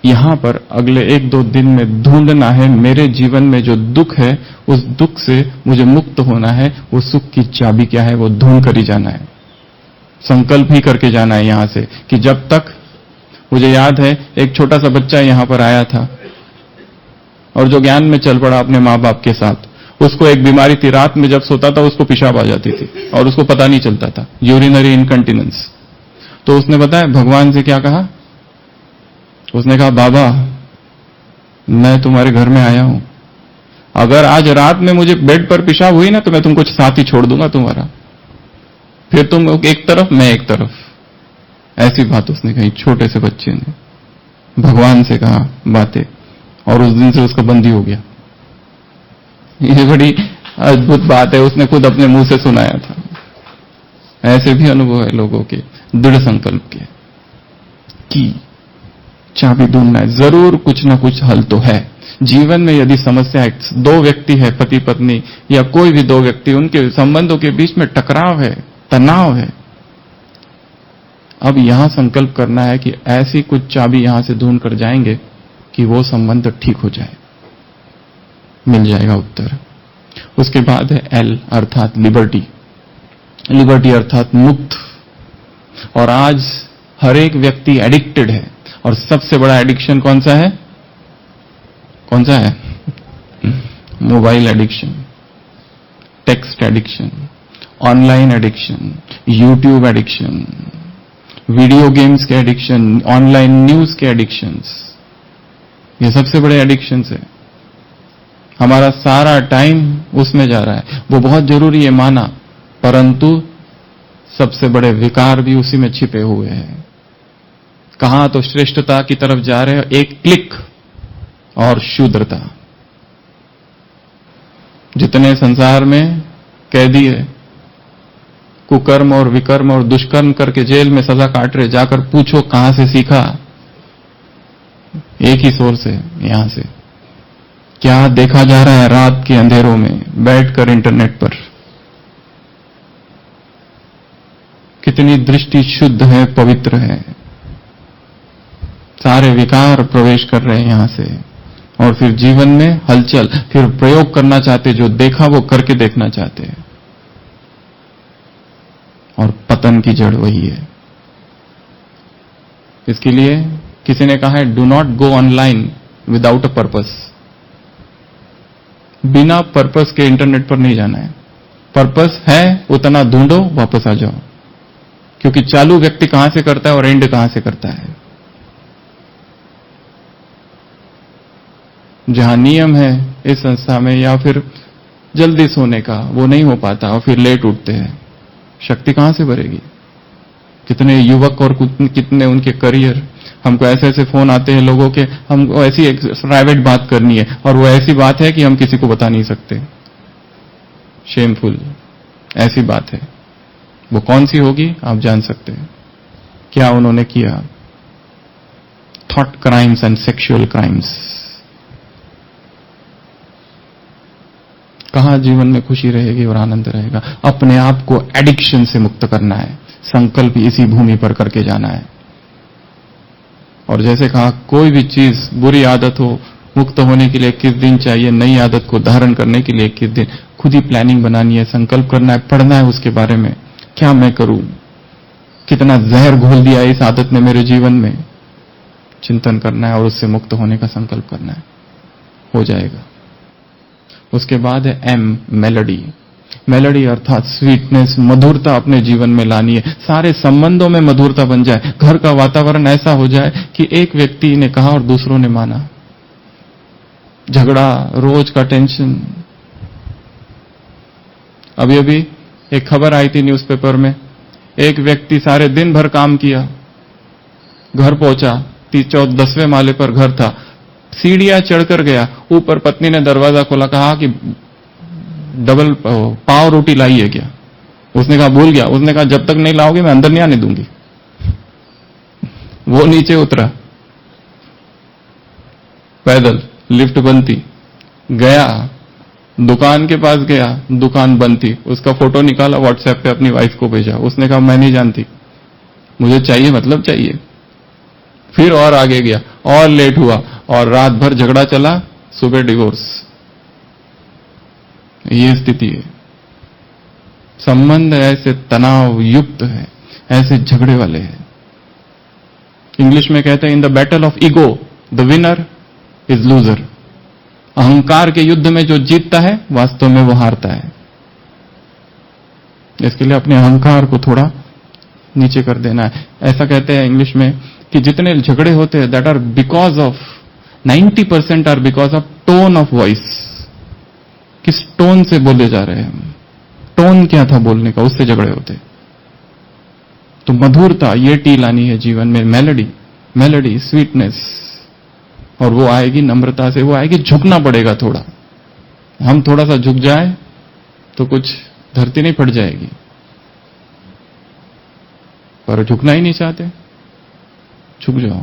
यहां पर अगले 1-2 दिन में ढूंढना है मेरे जीवन में जो दुख है, उस दुख से मुझे मुक्त होना है। वो सुख की चाबी क्या है वो ढूंढ कर ही जाना है। संकल्प ही करके जाना है यहां से कि जब तक मुझे याद है एक छोटा सा बच्चा यहां पर आया था और जो ज्ञान में चल पड़ा अपने मां बाप के साथ। उसको एक बीमारी थी, रात में जब सोता था उसको पेशाब आ जाती थी और उसको पता नहीं चलता था, यूरिनरी इनकंटिनेंस। तो उसने बताया भगवान से क्या कहा, उसने कहा बाबा मैं तुम्हारे घर में आया हूं, अगर आज रात में मुझे बेड पर पेशाब हुई ना तो मैं तुमको साथ ही छोड़ दूंगा तुम्हारा, फिर तुम एक तरफ मैं एक तरफ। ऐसी बात उसने कही, छोटे से बच्चे ने भगवान से कहा बातें और उस दिन से उसका बंदी हो गया। ये बड़ी अद्भुत बात है, उसने खुद अपने मुंह से सुनाया था। ऐसे भी अनुभव है लोगों के दृढ़ संकल्प के। की चाबी ढूंढना है, जरूर कुछ ना कुछ हल तो है जीवन में। यदि समस्या है, 2 व्यक्ति है, पति पत्नी या कोई भी 2 व्यक्ति, उनके संबंधों के बीच में टकराव है, तनाव है। अब यहां संकल्प करना है कि ऐसी कुछ चाबी यहां से ढूंढ कर जाएंगे कि वो संबंध ठीक हो जाए, मिल जाएगा उत्तर। उसके बाद है एल अर्थात लिबर्टी। लिबर्टी अर्थात मुक्त। और आज हर एक व्यक्ति एडिक्टेड है और सबसे बड़ा एडिक्शन कौन सा है? कौन सा है? Mobile addiction, text addiction, online addiction, YouTube addiction, video games के एडिक्शन, ऑनलाइन न्यूज के एडिक्शंस। ये सबसे बड़े एडिक्शंस है। हमारा सारा टाइम उसमें जा रहा है। वो बहुत जरूरी है माना, परंतु सबसे बड़े विकार भी उसी में छिपे हुए हैं। कहां तो श्रेष्ठता की तरफ जा रहे हैं, एक क्लिक और शूद्रता। जितने संसार में कैदी है, कुकर्म और विकर्म और दुष्कर्म करके जेल में सजा काट रहे, जाकर पूछो कहां से सीखा? एक ही सोर्स है, यहां से। क्या देखा जा रहा है रात के अंधेरों में बैठकर इंटरनेट पर? कितनी दृष्टि शुद्ध है, पवित्र है। सारे विकार प्रवेश कर रहे हैं यहां से, और फिर जीवन में हलचल, फिर प्रयोग करना चाहते, जो देखा वो करके देखना चाहते हैं, और पतन की जड़ वही है। इसके लिए किसी ने कहा है, do not go online without a purpose. बिना पर्पस के इंटरनेट पर नहीं जाना है। पर्पस है उतना ढूंढो, वापस आ जाओ, क्योंकि चालू व्यक्ति कहां से करता है और एंड कहां से करता है। जहां नियम है इस संस्था में, या फिर जल्दी सोने का, वो नहीं हो पाता और फिर लेट उठते हैं, शक्ति कहां से भरेगी। कितने युवक और कितने उनके करियर, हमको ऐसे ऐसे फोन आते हैं लोगों के, हमको ऐसी एक प्राइवेट बात करनी है, और वो ऐसी बात है कि हम किसी को बता नहीं सकते। शेमफुल, ऐसी बात है। वो कौन सी होगी आप जान सकते हैं। क्या उन्होंने किया? Thought crimes and sexual crimes. कहां जीवन में खुशी रहेगी और आनंद रहेगा? अपने आप को एडिक्शन से मुक्त करना है, संकल्प इसी भूमि पर करके जाना है। और जैसे कहा, कोई भी चीज, बुरी आदत हो, मुक्त होने के लिए 21 दिन चाहिए, नई आदत को धारण करने के लिए 21 दिन। खुद ही प्लानिंग बनानी है, संकल्प करना है, पढ़ना है उसके बारे में, क्या मैं करूं, कितना जहर घोल दिया इस आदत ने मेरे जीवन में, चिंतन करना है और उससे मुक्त होने का संकल्प करना है, हो जाएगा। उसके बाद है एम, मेलोडी। मेलोडी अर्थात स्वीटनेस, मधुरता अपने जीवन में लानी है। सारे संबंधों में मधुरता बन जाए, घर का वातावरण ऐसा हो जाए कि एक व्यक्ति ने कहा और दूसरों ने माना। झगड़ा, रोज का टेंशन। अभी अभी एक खबर आई थी न्यूज़पेपर में, एक व्यक्ति सारे दिन भर काम किया, घर पहुंचा, 10वें माले पर घर था, सीढ़ियां चढ़कर गया, ऊपर पत्नी ने दरवाजा खोला, कहा कि डबल पाव रोटी लाई है क्या? उसने कहा भूल गया। उसने कहा जब तक नहीं लाओगे मैं अंदर नहीं आने दूंगी। वो नीचे उतरा, पैदल, लिफ्ट बंद थी, गया दुकान के पास गया, दुकान बंद थी। उसका फोटो निकाला, व्हाट्सएप पे अपनी वाइफ को भेजा। उसने कहा मैं नहीं जानती, मुझे चाहिए मतलब चाहिए। फिर और आगे गया, और लेट हुआ, और रात भर झगड़ा चला, सुबह डिवोर्स। ये स्थिति है। संबंध ऐसे तनाव युक्त है, ऐसे झगड़े वाले हैं। इंग्लिश में कहते हैं, in the battle of ego the winner is loser. अहंकार के युद्ध में जो जीतता है वास्तव में वो हारता है। इसके लिए अपने अहंकार को थोड़ा नीचे कर देना है। ऐसा कहते हैं इंग्लिश में कि जितने झगड़े होते हैं, that are because of 90% are because of tone of voice. किस टोन से बोले जा रहे हैं, टोन क्या था बोलने का, उससे झगड़े होते। तो मधुरता, ये टी लानी है जीवन में, मेलोडी, स्वीटनेस। और वो आएगी नम्रता से, वो आएगी, झुकना पड़ेगा थोड़ा। हम थोड़ा सा झुक जाए तो कुछ धरती नहीं फट जाएगी, पर झुकना ही नहीं चाहते। झुक जाओ,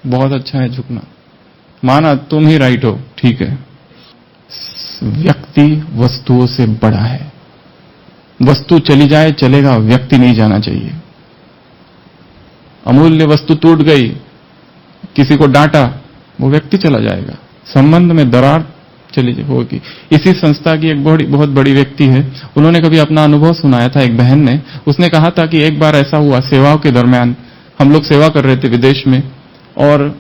बहुत अच्छा है झुकना। माना तुम ही राइट हो, ठीक है। व्यक्ति वस्तुओं से बड़ा है। वस्तु चली जाए चलेगा, व्यक्ति नहीं जाना चाहिए। अमूल्य वस्तु टूट गई, किसी को डांटा, वो व्यक्ति चला जाएगा। संबंध में दरार चली होगी। इसी संस्था की एक बहुत बड़ी व्यक्ति है, उन्होंने कभी अपना अनुभव सुनाया था। एक बहन ने, उसने कहा था कि एक बार ऐसा हुआ, सेवाओं के दरमियान हम लोग सेवा कर रहे थे विदेश में, और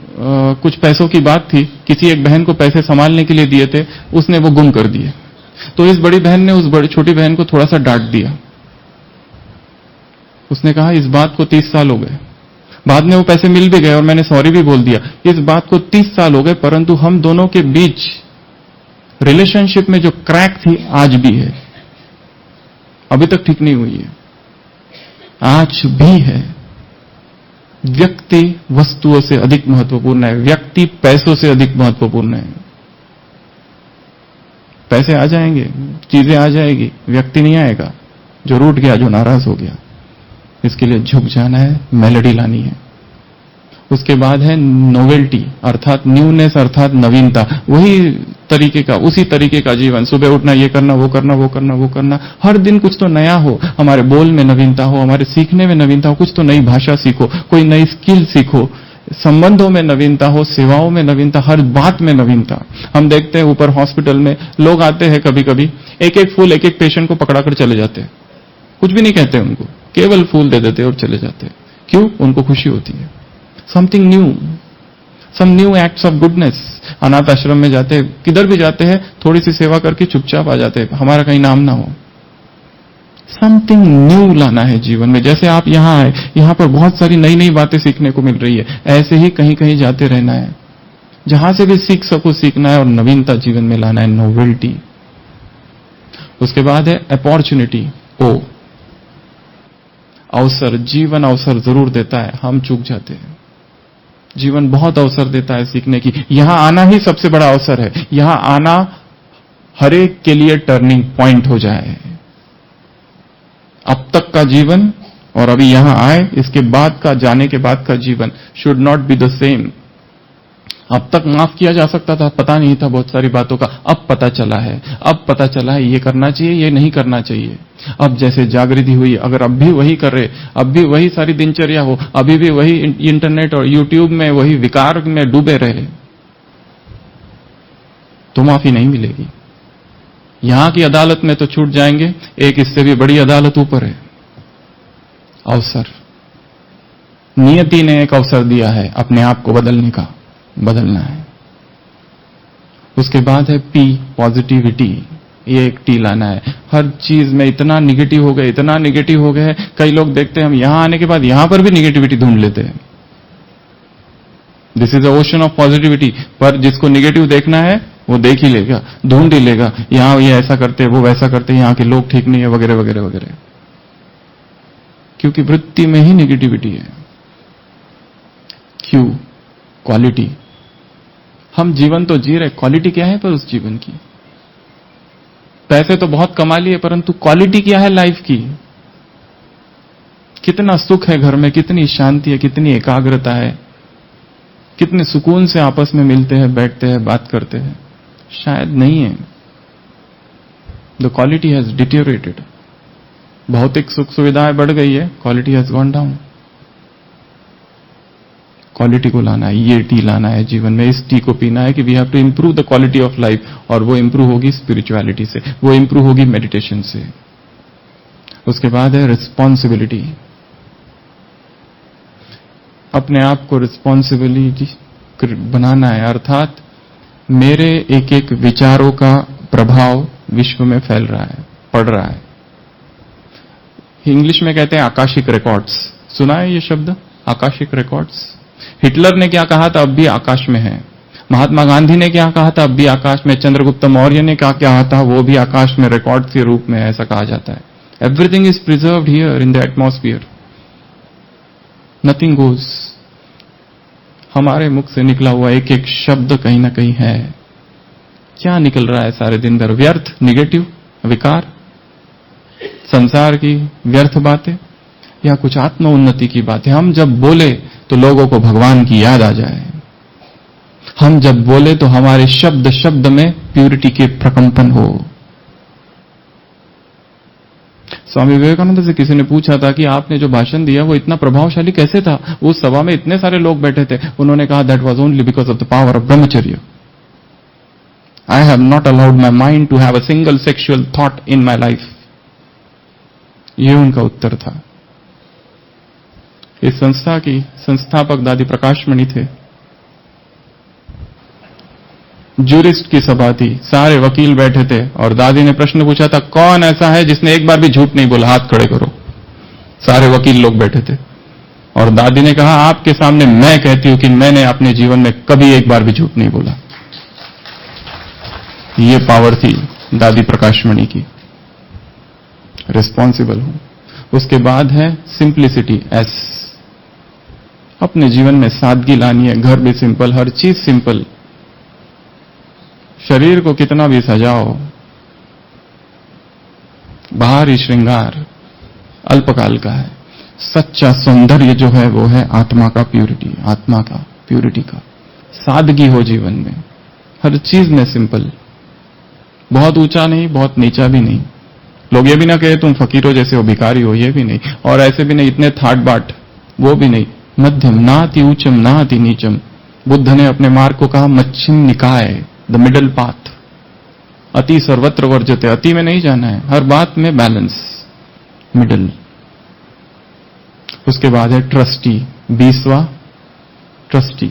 कुछ पैसों की बात थी। किसी एक बहन को पैसे संभालने के लिए दिए थे, उसने वो गुम कर दिए। तो इस बड़ी बहन ने उस बड़ी छोटी बहन को थोड़ा सा डांट दिया। उसने कहा इस बात को 30 साल हो गए, बाद में वो पैसे मिल भी गए और मैंने सॉरी भी बोल दिया। इस बात को 30 साल हो गए, परंतु हम दोनों के बीच रिलेशनशिप में जो क्रैक थी आज भी है, अभी तक ठीक नहीं हुई है, आज भी है। व्यक्ति वस्तुओं से अधिक महत्वपूर्ण है, व्यक्ति पैसों से अधिक महत्वपूर्ण है। पैसे आ जाएंगे, चीजें आ जाएगी, व्यक्ति नहीं आएगा जो रूठ गया, जो नाराज हो गया। इसके लिए झुक जाना है, मेलोडी लानी है। उसके बाद है नोवेल्टी, अर्थात न्यूनेस, अर्थात नवीनता। वही तरीके का, उसी तरीके का जीवन। सुबह उठना, ये करना, वो करना, वो करना, वो करना। हर दिन कुछ तो नया हो, हमारे बोल में नवीनता हो, हमारे सीखने में नवीनता हो, कुछ तो नई भाषा सीखो, कोई नई स्किल सीखो, संबंधों में नवीनता हो, सेवाओं में नवीनता, हर बात में नवीनता। हम देखते हैं ऊपर हॉस्पिटल में लोग आते हैं, कभी कभी एक एक फूल एक एक पेशेंट को पकड़ाकर चले जाते हैं, कुछ भी नहीं कहते उनको, केवल फूल दे देते और चले जाते हैं। क्यों? उनको खुशी होती है। Something new, some new acts of goodness. अनाथ आश्रम में जाते हैं, किधर भी जाते हैं, थोड़ी सी सेवा करके चुपचाप आ जाते हैं, हमारा कहीं नाम ना हो। समथिंग न्यू लाना है जीवन में। जैसे आप यहां आए, यहां पर बहुत सारी नई नई बातें सीखने को मिल रही है, ऐसे ही कहीं कहीं जाते रहना है, जहां से भी सीख सको सीखना है और नवीनता जीवन में लाना है, नोवेल्टी। उसके बाद है अपॉर्चुनिटी, ओ अवसर। जीवन अवसर जरूर देता है, हम चूक जाते हैं। जीवन बहुत अवसर देता है सीखने की। यहां आना ही सबसे बड़ा अवसर है। यहां आना हर एक के लिए टर्निंग पॉइंट हो जाए। अब तक का जीवन और अभी यहां आए, इसके बाद का, जाने के बाद का जीवन should not be the same. अब तक माफ किया जा सकता था, पता नहीं था बहुत सारी बातों का, अब पता चला है। अब पता चला है ये करना चाहिए, ये नहीं करना चाहिए। अब जैसे जागृति हुई, अगर अब भी वही कर रहे, अब भी वही सारी दिनचर्या हो, अभी भी वही इंटरनेट और यूट्यूब में वही विकार में डूबे रहे, तो माफी नहीं मिलेगी। यहां की अदालत में तो छूट जाएंगे, एक इससे भी बड़ी अदालत ऊपर है, अवसर। नियति ने एक अवसर दिया है अपने आप को बदलने का, बदलना है। उसके बाद है पी, पॉजिटिविटी। ये एक टी लाना है। हर चीज में इतना निगेटिव हो गए, इतना निगेटिव हो गए। कई लोग देखते हैं हम यहां आने के बाद यहां पर भी निगेटिविटी ढूंढ लेते हैं। This is a ocean of positivity. पर जिसको निगेटिव देखना है वो देख ही लेगा, ढूंढ ही लेगा, यहां ये ऐसा करते, वो वैसा करते, यहां के लोग ठीक नहीं है, वगैरह वगैरह वगैरह। क्योंकि वृत्ति में ही निगेटिविटी है। क्यों? क्वालिटी। हम जीवन तो जी रहे, क्वालिटी क्या है पर उस जीवन की? पैसे तो बहुत कमा लिए, परंतु क्वालिटी क्या है लाइफ की? कितना सुख है घर में, कितनी शांति है, कितनी एकाग्रता है, कितने सुकून से आपस में मिलते हैं, बैठते हैं, बात करते हैं? शायद नहीं है। The quality has deteriorated. भौतिक सुख सुविधाएं बढ़ गई है, quality has gone down. Quality को लाना है, ये टी लाना है जीवन में। इस टी को पीना है कि we have to improve the quality of life, और वो इंप्रूव होगी स्पिरिचुअलिटी से, वो इंप्रूव होगी मेडिटेशन से। उसके बाद है रिस्पॉन्सिबिलिटी। अपने आप को रिस्पॉन्सिबिलिटी बनाना है, अर्थात मेरे एक एक विचारों का प्रभाव विश्व में फैल रहा है, पड़ रहा है। इंग्लिश में कहते हैं आकाशिक रिकॉर्ड्स। सुना है ये शब्द, आकाशिक रिकॉर्ड्स? हिटलर ने क्या कहा था, अब भी आकाश में है। महात्मा गांधी ने क्या कहा था, अब भी आकाश में। चंद्रगुप्त मौर्य ने क्या कहा था, वो भी आकाश में रिकॉर्ड के रूप में, ऐसा कहा जाता है। Everything is preserved here in the atmosphere, nothing goes. हमारे मुख से निकला हुआ एक एक शब्द कहीं ना कहीं है। क्या निकल रहा है सारे दिन भर? व्यर्थ, निगेटिव, विकार, संसार की व्यर्थ बातें, या कुछ आत्म उन्नति की बातें? हम जब बोले तो लोगों को भगवान की याद आ जाए। हम जब बोले तो हमारे शब्द शब्द में प्यूरिटी के प्रकंपन हो। स्वामी विवेकानंद से किसी ने पूछा था कि आपने जो भाषण दिया वो इतना प्रभावशाली कैसे था? उस सभा में इतने सारे लोग बैठे थे। उन्होंने कहा, that was only because of the power of brahmacharya. I have not allowed my mind to have a single sexual thought in my life. ये उनका उत्तर था। इस संस्था की संस्थापक दादी प्रकाशमणि थे। जूरिस्ट की सभा थी, सारे वकील बैठे थे, और दादी ने प्रश्न पूछा था, कौन ऐसा है जिसने एक बार भी झूठ नहीं बोला? हाथ खड़े करो। सारे वकील लोग बैठे थे, और दादी ने कहा, आपके सामने मैं कहती हूं कि मैंने अपने जीवन में कभी एक बार भी झूठ नहीं बोला। ये पावर थी दादी प्रकाशमणि की। रिस्पॉन्सिबल हूं। उसके बाद है सिंप्लिसिटी, एस। अपने जीवन में सादगी लानी है। घर भी सिंपल, हर चीज सिंपल। शरीर को कितना भी सजाओ, बाहरी श्रृंगार अल्पकाल का है। सच्चा सौंदर्य जो है वो है आत्मा का प्यूरिटी, आत्मा का प्यूरिटी का। सादगी हो जीवन में, हर चीज में सिंपल। बहुत ऊंचा नहीं, बहुत नीचा भी नहीं। लोग ये भी ना कहे तुम फकीर हो जैसे हो, भिखारी हो, ये भी नहीं, और ऐसे भी नहीं इतने थाट बाट, वो भी नहीं, मध्यम, ना अति ऊंचम ना अति नीचम। बुद्ध ने अपने मार्ग को कहा मच्छिम निकाय, द मिडल पाथ। अति सर्वत्र वर्जते, अति में नहीं जाना है, हर बात में बैलेंस, मिडल। उसके बाद है ट्रस्टी, 20वां ट्रस्टी।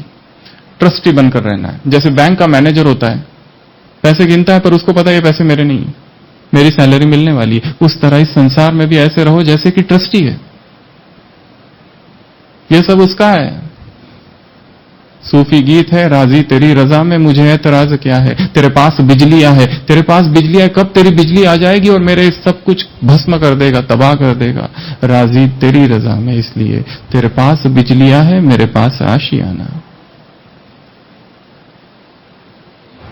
ट्रस्टी बनकर रहना है। जैसे बैंक का मैनेजर होता है, पैसे गिनता है पर उसको पता है ये पैसे मेरे नहीं, मेरी सैलरी मिलने वाली है। उस तरह इस संसार में भी ऐसे रहो जैसे कि ट्रस्टी है, ये सब उसका है। सूफी गीत है, राजी तेरी रजा में मुझे एतराज क्या है, तेरे पास बिजलियां है, तेरे पास बिजलियां, कब तेरी बिजली आ जाएगी और मेरे सब कुछ भस्म कर देगा, तबाह कर देगा। राजी तेरी रजा में, इसलिए तेरे पास बिजलियां है, मेरे पास आशियाना।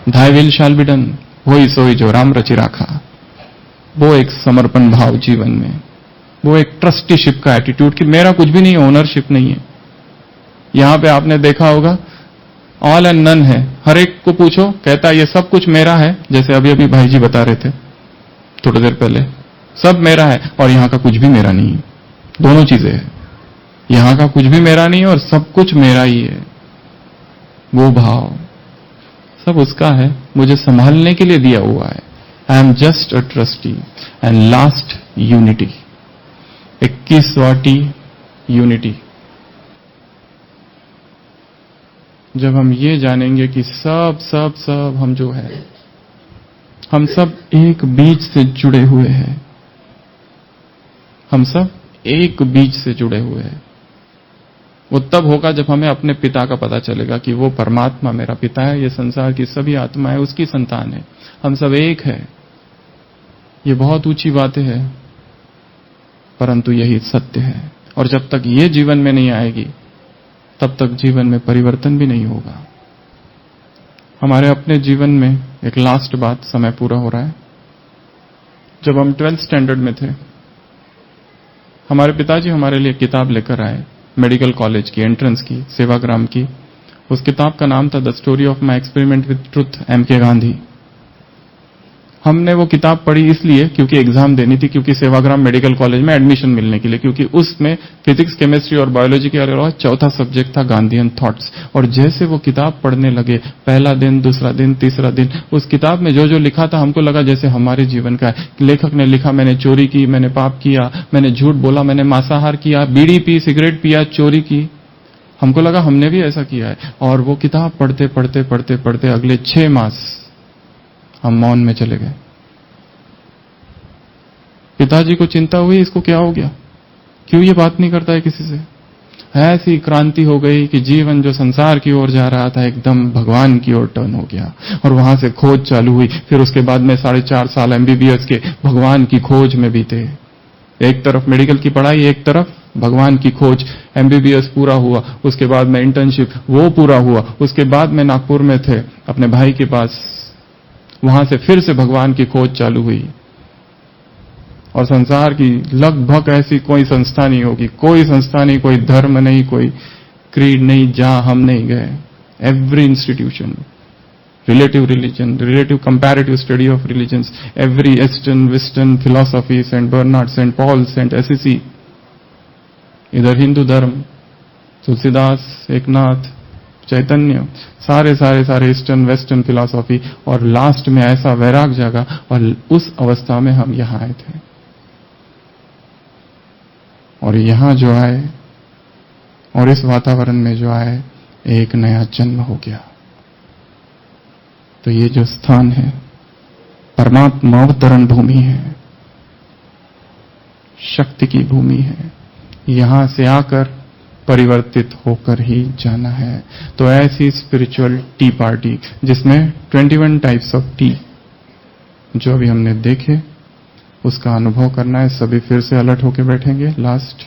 Thy will shall be done, वही सोई जो राम रचि राखा। वो एक समर्पण भाव जीवन में, वो एक ट्रस्टीशिप का एटीट्यूड कि मेरा कुछ भी नहीं है, ओनरशिप नहीं है। यहां पे आपने देखा होगा ऑल एंड नन है, हर एक को पूछो कहता है ये सब कुछ मेरा है। जैसे अभी अभी भाई जी बता रहे थे थोड़ी देर पहले, सब मेरा है और यहां का कुछ भी मेरा नहीं है। दोनों चीजें हैं, यहां का कुछ भी मेरा नहीं है और सब कुछ मेरा ही है। वो भाव सब उसका है, मुझे संभालने के लिए दिया हुआ है। I am just a trustee. And last unity, 21वां यूनिटी। जब हम ये जानेंगे कि सब सब सब हम जो है, हम सब एक बीज से जुड़े हुए हैं, हम सब एक बीज से जुड़े हुए हैं। वो तब होगा जब हमें अपने पिता का पता चलेगा कि वो परमात्मा मेरा पिता है, ये संसार की सभी आत्माएं उसकी संतान है, हम सब एक है। ये बहुत ऊंची बातें हैं, परंतु यही सत्य है। और जब तक ये जीवन में नहीं आएगी तब तक जीवन में परिवर्तन भी नहीं होगा। हमारे अपने जीवन में एक लास्ट बात, समय पूरा हो रहा है। जब हम 12th स्टैंडर्ड में थे, हमारे पिताजी हमारे लिए किताब लेकर आए, मेडिकल कॉलेज की एंट्रेंस की, सेवाग्राम की। उस किताब का नाम था the story of my experiment with truth, M.K. Gandhi. हमने वो किताब पढ़ी इसलिए क्योंकि एग्जाम देनी थी, क्योंकि सेवाग्राम मेडिकल कॉलेज में एडमिशन मिलने के लिए, क्योंकि उसमें फिजिक्स, केमिस्ट्री और बायोलॉजी के अलावा चौथा सब्जेक्ट था गांधीयन थॉट्स। और जैसे वो किताब पढ़ने लगे, पहला दिन, दूसरा दिन, तीसरा दिन, उस किताब में जो जो लिखा था हमको लगा जैसे हमारे जीवन का है। लेखक ने लिखा, मैंने चोरी की, मैंने पाप किया, मैंने झूठ बोला, मैंने मांसाहार किया, बीड़ी पी, सिगरेट पिया, चोरी की। हमको लगा हमने भी ऐसा किया है। और वो किताब पढ़ते पढ़ते पढ़ते पढ़ते अगले 6 मास हम मौन में चले गए। पिताजी को चिंता हुई, इसको क्या हो गया, क्यों ये बात नहीं करता है किसी से। ऐसी क्रांति हो गई कि जीवन जो संसार की ओर जा रहा था एकदम भगवान की ओर टर्न हो गया। और वहां से खोज चालू हुई। फिर उसके बाद में 4.5 साल MBBS के भगवान की खोज में बीते। एक तरफ मेडिकल की पढ़ाई, एक तरफ भगवान की खोज। MBBS पूरा हुआ, उसके बाद में इंटर्नशिप वो पूरा हुआ। उसके बाद में नागपुर में थे अपने भाई के पास, वहां से फिर से भगवान की खोज चालू हुई। और संसार की लगभग ऐसी कोई संस्था नहीं होगी, कोई संस्था नहीं, कोई धर्म नहीं, कोई क्रीड नहीं जहां हम नहीं गए। Every institution, relative religion, relative comparative study of religions, every eastern western philosophy, Saint Bernard, Saint Paul, Saint Assisi, इधर हिंदू धर्म, तुलसीदास, एकनाथ, चैतन्य, सारे सारे सारे ईस्टर्न वेस्टर्न फिलॉसफी। और लास्ट में ऐसा वैराग जागा और उस अवस्था में हम यहां आए थे। और यहां जो आए और इस वातावरण में जो आए, एक नया जन्म हो गया। तो ये जो स्थान है परमात्मा अवतरण भूमि है, शक्ति की भूमि है। यहां से आकर परिवर्तित होकर ही जाना है। तो ऐसी स्पिरिचुअल टी पार्टी जिसमें 21 टाइप्स ऑफ टी जो अभी हमने देखे, उसका अनुभव करना है। सभी फिर से अलर्ट होकर बैठेंगे। लास्ट